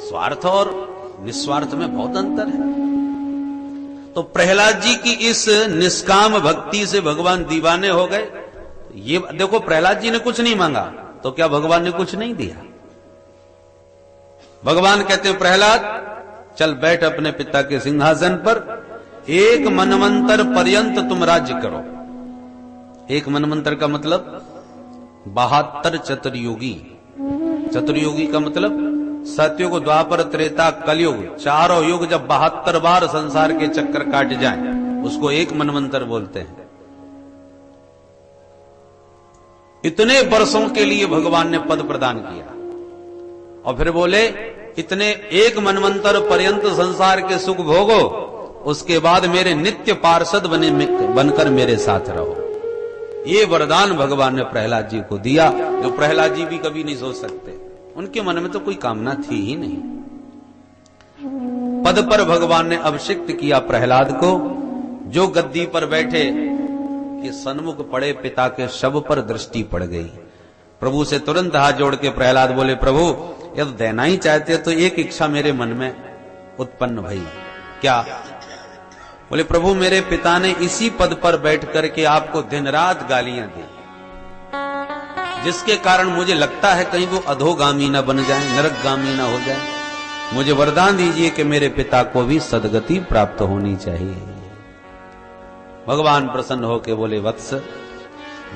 स्वार्थ और निस्वार्थ में बहुत अंतर है। तो प्रहलाद जी की इस निष्काम भक्ति से भगवान दीवाने हो गए। ये देखो, प्रहलाद जी ने कुछ नहीं मांगा तो क्या भगवान ने कुछ नहीं दिया? भगवान कहते हैं, प्रहलाद चल बैठ अपने पिता के सिंहासन पर, 1 मनवंतर पर्यंत तुम राज्य करो। 1 मनवंतर का मतलब 72 चतुर्युगी। चतुर्युगी का मतलब सतयुग, द्वापर, त्रेता, कलयुग, चारों युग जब 72 बार संसार के चक्कर काट जाए उसको 1 मनवंतर बोलते हैं। इतने वर्षों के लिए भगवान ने पद प्रदान किया और फिर बोले, इतने 1 मनवंतर पर्यंत संसार के सुख भोगो, उसके बाद मेरे नित्य पार्षद बनकर मेरे साथ रहो। ये वरदान भगवान ने प्रहलाद जी को दिया, जो प्रहलाद जी भी कभी नहीं सोच सकते। उनके मन में तो कोई कामना थी ही नहीं। पद पर भगवान ने अभिषिक्त किया प्रहलाद को, जो गद्दी पर बैठे कि सन्मुख पड़े पिता के शव पर दृष्टि पड़ गई। प्रभु से तुरंत हाथ जोड़ के प्रहलाद बोले, प्रभु यदि देना ही चाहते तो एक इच्छा मेरे मन में उत्पन्न भई। क्या? बोले, प्रभु मेरे पिता ने इसी पद पर बैठ करके आपको दिन रात गालियां दी, जिसके कारण मुझे लगता है कहीं वो अधोगामी न बन जाए, नरकगामी न हो जाए। मुझे वरदान दीजिए कि मेरे पिता को भी सदगति प्राप्त होनी चाहिए। भगवान प्रसन्न होकर बोले, वत्स,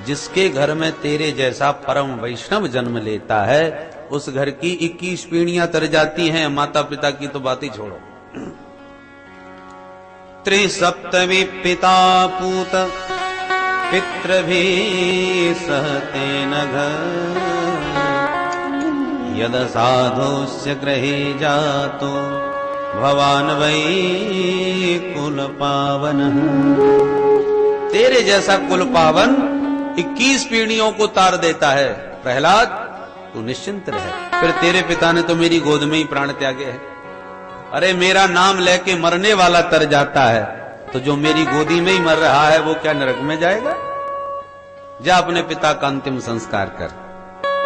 जिसके घर में तेरे जैसा परम वैष्णव जन्म लेता है उस घर की 21 पीढ़ियां तर जाती हैं, माता पिता की तो बात ही छोड़ो। त्रिसप्तमी पिता पूत पितृभी सहते नघ, यद साधुस्य गृहे जातो भवान वै कुल पावन। तेरे जैसा कुल पावन 21 पीढ़ियों को तार देता है। प्रहलाद तू निश्चिंत रहे, फिर तेरे पिता ने तो मेरी गोद में ही प्राण त्यागे है। अरे मेरा नाम लेके मरने वाला तर जाता है, तो जो मेरी गोदी में ही मर रहा है वो क्या नरक में जाएगा? जा अपने पिता का अंतिम संस्कार कर।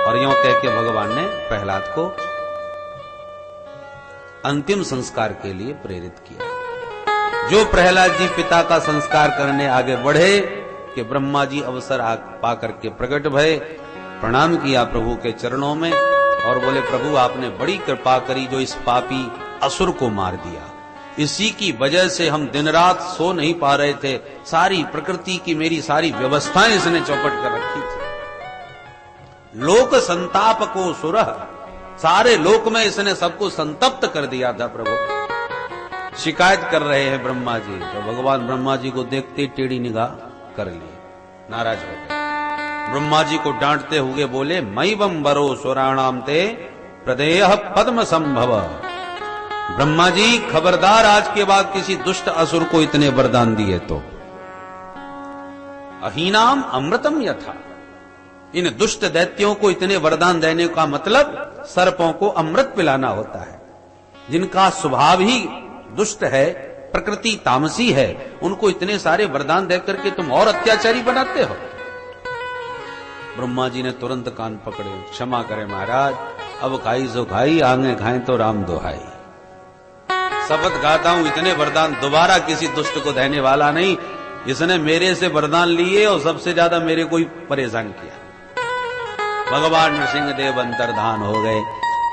और यूं कह के भगवान ने प्रहलाद को अंतिम संस्कार के लिए प्रेरित किया। जो प्रहलाद जी पिता का संस्कार करने आगे बढ़े कि ब्रह्मा जी अवसर पा करके प्रकट भये, प्रणाम किया प्रभु के चरणों में और बोले, प्रभु आपने बड़ी कृपा करी जो इस पापी असुर को मार दिया। इसी की वजह से हम दिन रात सो नहीं पा रहे थे। सारी प्रकृति की मेरी सारी व्यवस्थाएं इसने चौपट कर रखी थी। लोक संताप को सुरह, सारे लोक में इसने सबको संतप्त कर दिया था। प्रभु शिकायत कर रहे हैं ब्रह्मा जी, तो भगवान ब्रह्मा जी को देखते टेढ़ी निगाह कर लिए, नाराज हो गए। ब्रह्मा जी को डांटते हुए बोले, मई बम बरो सुराणाम ते प्रदेय पद्म संभव। ब्रह्मा जी खबरदार, आज के बाद किसी दुष्ट असुर को इतने वरदान दिए तो अहीनाम अमृतम यथा। इन दुष्ट दैत्यों को इतने वरदान देने का मतलब सर्पों को अमृत पिलाना होता है, जिनका स्वभाव ही दुष्ट है, प्रकृति तामसी है। उनको इतने सारे वरदान देकर के तुम और अत्याचारी बनाते हो। ब्रह्मा जी ने तुरंत कान पकड़े, क्षमा करें महाराज, अब खाई सो खाई, आगे खाएं तो राम दोहाई। शपथ खाता हूं इतने वरदान दोबारा किसी दुष्ट को देने वाला नहीं। इसने मेरे से वरदान लिए और सबसे ज्यादा मेरे को ही परेशान किया। भगवान नृसिंहदेव अंतर्धान हो गए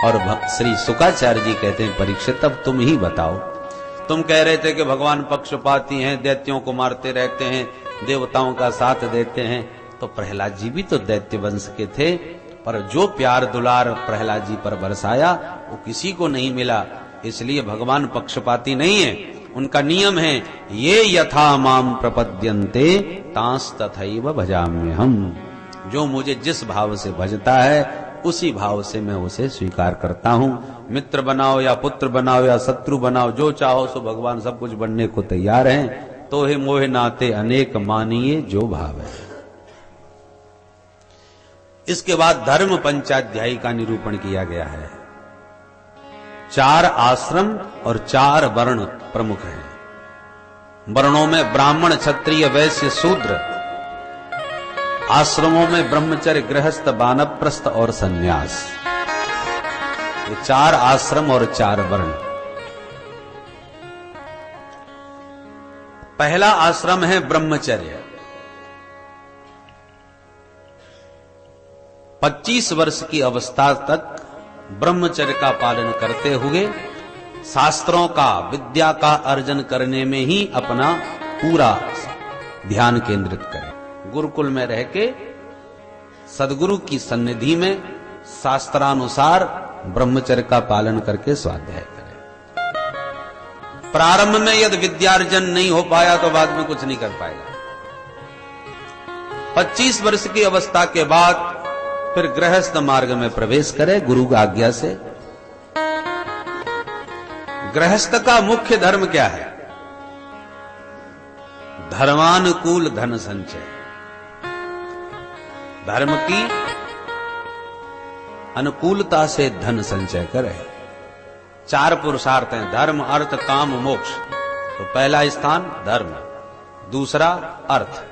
और श्री शुकाचार्य जी कहते हैं, परीक्षित अब तुम ही बताओ, तुम कह रहे थे कि भगवान पक्षपाती हैं, दैत्यों को मारते रहते हैं, देवताओं का साथ देते हैं, तो प्रहलाद जी भी तो दैत्य वंश के थे, पर जो प्यार दुलार प्रहलाद जी पर बरसाया वो किसी को नहीं मिला। इसलिए भगवान पक्षपाती नहीं है। उनका नियम है, ये यथा माम प्रपद्यन्ते तांस तथैव भजाम्यहम्। जो मुझे जिस भाव से भजता है उसी भाव से मैं उसे स्वीकार करता हूं। मित्र बनाओ या पुत्र बनाओ या शत्रु बनाओ, जो चाहो सो भगवान सब कुछ बनने को तैयार हैं। तो हे मोहे नाते अनेक मानिए जो भाव है। इसके बाद धर्म पंचाध्यायी का निरूपण किया गया है। 4 आश्रम और 4 वर्ण प्रमुख हैं। वर्णों में ब्राह्मण, क्षत्रिय, वैश्य, शूद्र। आश्रमों में ब्रह्मचर्य, गृहस्थ, वानप्रस्थ और सन्यास। ये 4 आश्रम और 4 वर्ण। पहला आश्रम है ब्रह्मचर्य। 25 वर्ष की अवस्था तक ब्रह्मचर्य का पालन करते हुए शास्त्रों का, विद्या का अर्जन करने में ही अपना पूरा ध्यान केंद्रित करें। गुरुकुल में रह के सदगुरु की सन्निधि में शास्त्रानुसार ब्रह्मचर्य का पालन करके स्वाध्याय करें। प्रारंभ में यदि विद्यार्जन नहीं हो पाया तो बाद में कुछ नहीं कर पाएगा। 25 वर्ष की अवस्था के बाद फिर गृहस्थ मार्ग में प्रवेश करे गुरु की आज्ञा से। गृहस्थ का मुख्य धर्म क्या है? धर्मानुकूल धन संचय। धर्म की अनुकूलता से धन संचय करे। 4 पुरुषार्थ हैं, धर्म, अर्थ, काम, मोक्ष। तो पहला स्थान धर्म, दूसरा अर्थ।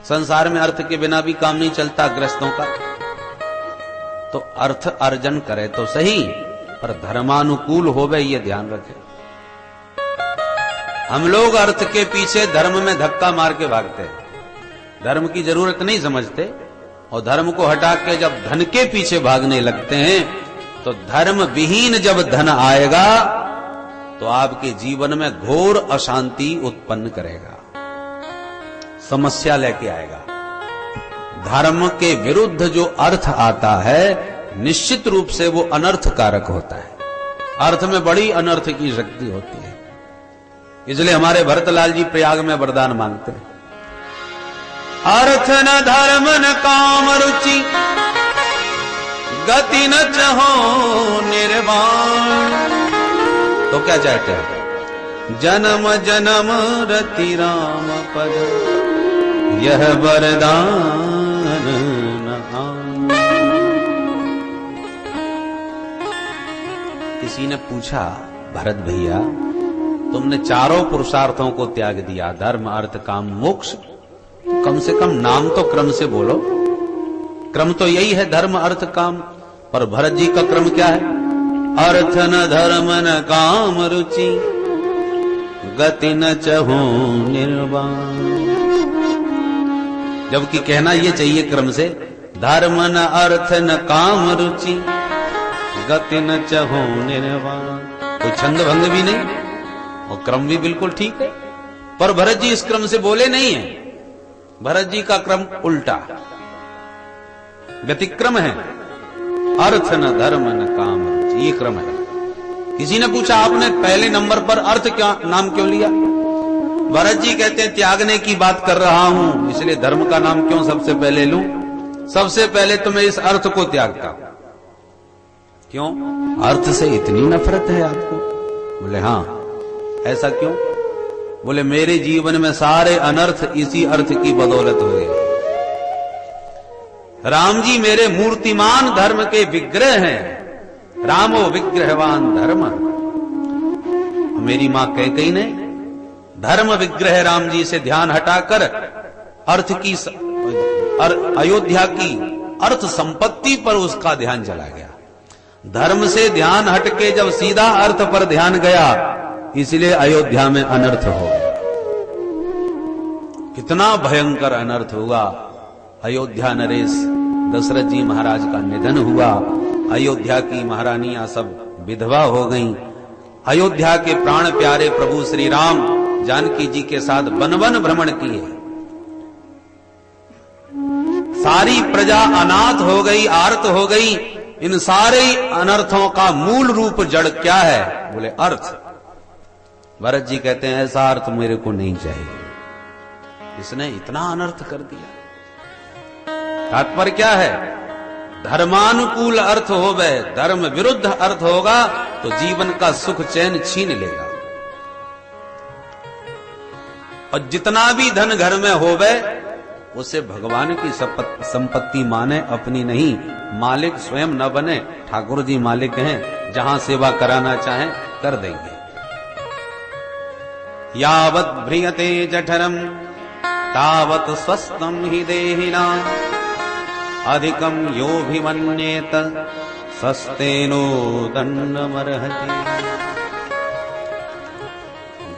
संसार में अर्थ के बिना भी काम नहीं चलता गृहस्थों का। तो अर्थ अर्जन करे तो सही, पर धर्मानुकूल होवे ये ध्यान रखे। हम लोग अर्थ के पीछे धर्म में धक्का मार के भागते हैं, धर्म की जरूरत नहीं समझते, और धर्म को हटा के जब धन के पीछे भागने लगते हैं तो धर्म विहीन जब धन आएगा तो आपके जीवन में घोर अशांति उत्पन्न करेगा, समस्या लेके आएगा। धर्म के विरुद्ध जो अर्थ आता है निश्चित रूप से वो अनर्थ कारक होता है। अर्थ में बड़ी अनर्थ की शक्ति होती है। इसलिए हमारे भरतलाल जी प्रयाग में वरदान मांगते हैं, अर्थ न धर्म न काम रुचि गति न चहो निर्वाण। तो क्या चाहते हैं? जन्म जन्म रति राम पद यह वरदान न आन। किसी ने पूछा, भरत भैया तुमने चारों पुरुषार्थों को त्याग दिया, धर्म अर्थ काम मोक्ष, कम से कम नाम तो क्रम से बोलो। क्रम तो यही है धर्म अर्थ काम, पर भरत जी का क्रम क्या है? अर्थ न धर्म न काम रुचि गति न चहु निर्वाण। जबकि कहना ये चाहिए क्रम से, धर्म न अर्थ न काम रुचि गति न चहु निर्वाण। कोई छंद भंग भी नहीं और क्रम भी बिल्कुल ठीक है, पर भरत जी इस क्रम से बोले नहीं है। भरत जी का क्रम उल्टा, व्यतिक्रम है। अर्थ न धर्म न काम रुचि, ये क्रम है। किसी ने पूछा, आपने पहले नंबर पर अर्थ क्या नाम क्यों लिया? भरत जी कहते हैं, त्यागने की बात कर रहा हूं, इसलिए धर्म का नाम क्यों सबसे पहले लूं? सबसे पहले तो मैं इस अर्थ को त्यागता हूं। क्यों? अर्थ से इतनी नफरत है आपको? बोले हां। ऐसा क्यों? बोले मेरे जीवन में सारे अनर्थ इसी अर्थ की बदौलत हुए। राम जी मेरे मूर्तिमान धर्म के विग्रह हैं। रामो विग्रहवान धर्म। मेरी मां कैकेयी ने धर्म विग्रह राम जी से ध्यान हटाकर अर्थ की अयोध्या की अर्थ संपत्ति पर उसका ध्यान चला गया। धर्म से ध्यान हटके जब सीधा अर्थ पर ध्यान गया, इसलिए अयोध्या में अनर्थ हो गया। कितना भयंकर अनर्थ हुआ। अयोध्या नरेश दशरथ जी महाराज का निधन हुआ। अयोध्या की महारानियां सब विधवा हो गईं। अयोध्या के प्राण प्यारे प्रभु श्री राम जानकी जी के साथ वन वन भ्रमण किए। सारी प्रजा अनाथ हो गई, आर्त हो गई। इन सारे अनर्थों का मूल रूप जड़ क्या है? बोले अर्थ। भरत जी कहते हैं, ऐसा अर्थ मेरे को नहीं चाहिए, इसने इतना अनर्थ कर दिया। तात्पर्य क्या है? धर्मानुकूल अर्थ होवे, धर्म विरुद्ध अर्थ होगा तो जीवन का सुख चैन छीन लेगा। और जितना भी धन घर में होवे उसे भगवान की संपत्ति माने, अपनी नहीं। मालिक स्वयं न बने, ठाकुर जी मालिक हैं, जहां सेवा कराना चाहें कर देंगे। यावत् भ्रियते जठरम तावत् स्वस्थम हि देहिना अधिकम यो भी मन्येत सस्तेनो दंडमर्हति।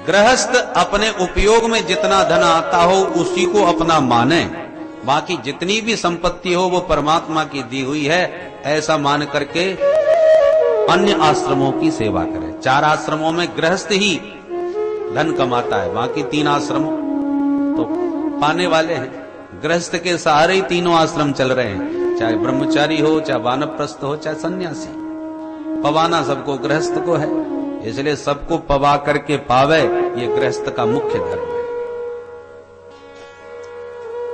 गृहस्थ अपने उपयोग में जितना धन आता हो उसी को अपना माने, बाकी जितनी भी संपत्ति हो वो परमात्मा की दी हुई है ऐसा मान करके अन्य आश्रमों की सेवा करे। 4 आश्रमों में गृहस्थ ही धन कमाता है, बाकी 3 आश्रमों तो पाने वाले हैं। गृहस्थ के सहारे ही तीनों आश्रम चल रहे हैं, चाहे ब्रह्मचारी हो, चाहे वानप्रस्थ हो, चाहे सन्यासी। पवाना सबको गृहस्थ को है, इसलिए सबको पवा करके पावे, ये गृहस्थ का मुख्य धर्म है।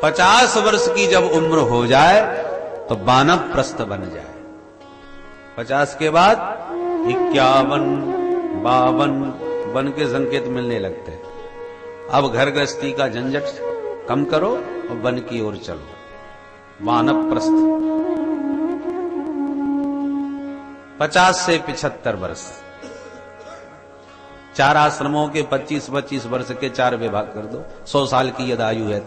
50 वर्ष की जब उम्र हो जाए तो वानप्रस्थ बन जाए। 50 के बाद 51, 52 वन के संकेत मिलने लगते हैं। अब घर गृहस्थी का झंझट कम करो और वन की ओर चलो। वानप्रस्थ 50 से 75 वर्ष। 4 आश्रमों के 25-25 वर्ष के 4 विभाग कर दो, 100 साल की यदि आयु है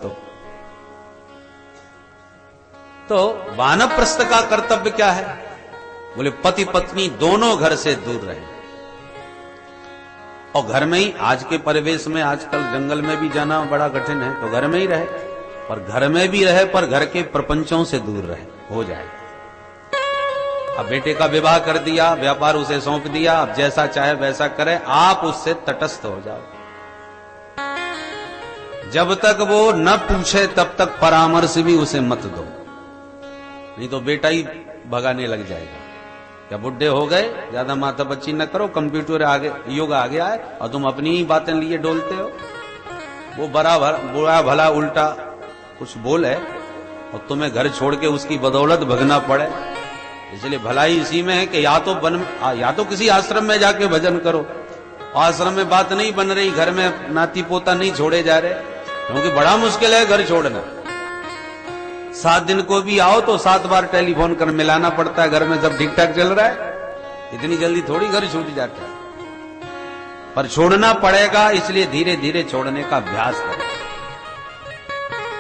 तो वानप्रस्थ का कर्तव्य क्या है? बोले पति पत्नी दोनों घर से दूर रहे, और घर में ही, आज के परिवेश में आजकल जंगल में भी जाना बड़ा कठिन है, तो घर में ही रहे, पर घर में भी रहे पर घर के प्रपंचों से दूर रहे, हो जाए। अब बेटे का विवाह कर दिया, व्यापार उसे सौंप दिया, अब जैसा चाहे वैसा करे, आप उससे तटस्थ हो जाओ। जब तक वो न पूछे तब तक परामर्श भी उसे मत दो, नहीं तो बेटा ही भगाने लग जाएगा। क्या बुढ़े हो गए, ज्यादा माथा बच्ची न करो, कंप्यूटर आगे, युग आ गया है और तुम अपनी ही बातें लिए डोलते हो। वो बुरा भला उल्टा कुछ बोले और तुम्हें घर छोड़ के उसकी बदौलत भगना पड़े। इसलिए भलाई इसी में है कि या तो किसी आश्रम में जाके भजन करो, आश्रम में बात नहीं बन रही, घर में नाती पोता नहीं छोड़े जा रहे, क्योंकि बड़ा मुश्किल है घर छोड़ना। 7 दिन को भी आओ तो 7 बार टेलीफोन कर मिलाना पड़ता है, घर में सब ठीक ठाक चल रहा है, इतनी जल्दी थोड़ी घर छूट जाता है। पर छोड़ना पड़ेगा, इसलिए धीरे धीरे छोड़ने का अभ्यास करें।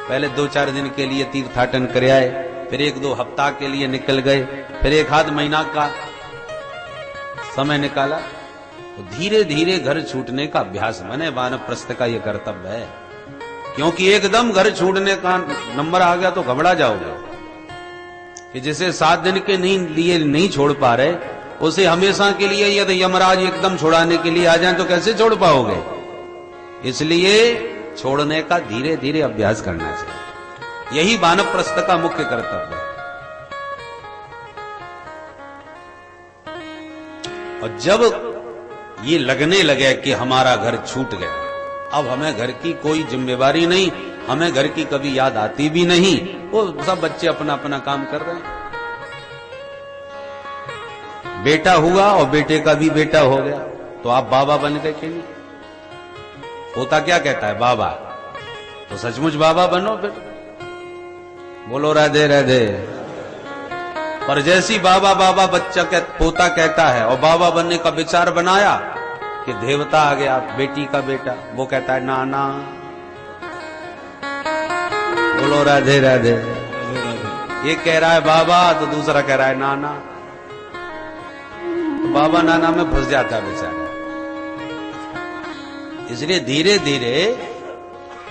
पहले 2-4 दिन के लिए तीर्थाटन कर आए, फिर 1-2 हफ्ता के लिए निकल गए, फिर 1-आध महीना का समय निकाला, तो धीरे धीरे घर छूटने का अभ्यास बने। वानप्रस्थ का यह कर्तव्य है, क्योंकि एकदम घर छूटने का नंबर आ गया तो घबरा जाओगे कि जिसे 7 दिन के लिए नहीं छोड़ पा रहे, उसे हमेशा के लिए यदि यमराज एकदम छुड़ाने के लिए आ जाए तो कैसे छोड़ पाओगे। इसलिए छोड़ने का धीरे धीरे अभ्यास करना चाहिए, यही वानप्रस्थ का मुख्य कर्तव्य है। और जब ये लगने लगे कि हमारा घर छूट गया, अब हमें घर की कोई जिम्मेवारी नहीं, हमें घर की कभी याद आती भी नहीं, वो सब बच्चे अपना अपना काम कर रहे हैं। बेटा हुआ और बेटे का भी बेटा हो गया, तो आप बाबा बन गए कि नहीं? पोता क्या कहता है, बाबा, तो सचमुच बाबा बनो फिर, बोलो राधे राधे। पर जैसी बाबा बाबा बच्चा पोता कहता है और बाबा बनने का विचार बनाया कि देवता आ गया, बेटी का बेटा, वो कहता है नाना, बोलो राधे राधे। ये कह रहा है बाबा तो दूसरा कह रहा है नाना, तो बाबा नाना में फंस जाता है बेचारा। इसलिए धीरे धीरे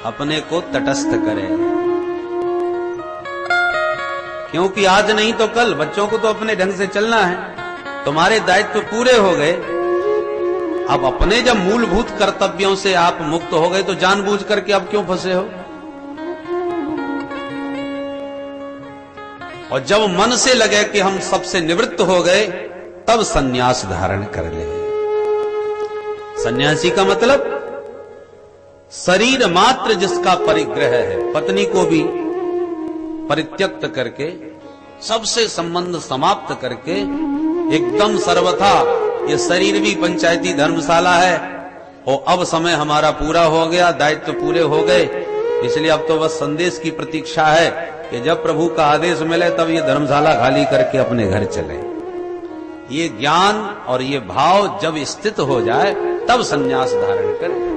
अपने को तटस्थ करें, क्योंकि आज नहीं तो कल बच्चों को तो अपने ढंग से चलना है। तुम्हारे दायित्व पूरे हो गए, अब अपने जब मूलभूत कर्तव्यों से आप मुक्त हो गए तो जानबूझ करके अब क्यों फंसे हो। और जब मन से लगे कि हम सबसे निवृत्त हो गए, तब सन्यास धारण कर ले। सन्यासी का मतलब शरीर मात्र जिसका परिग्रह है, पत्नी को भी परित्यक्त करके, सबसे संबंध समाप्त करके, एकदम सर्वथा ये शरीर भी पंचायती धर्मशाला है, और अब समय हमारा पूरा हो गया, दायित्व पूरे हो गए, इसलिए अब तो बस संदेश की प्रतीक्षा है कि जब प्रभु का आदेश मिले तब ये धर्मशाला खाली करके अपने घर चले। ये ज्ञान और ये भाव जब स्थित हो जाए तब सन्यास धारण करें।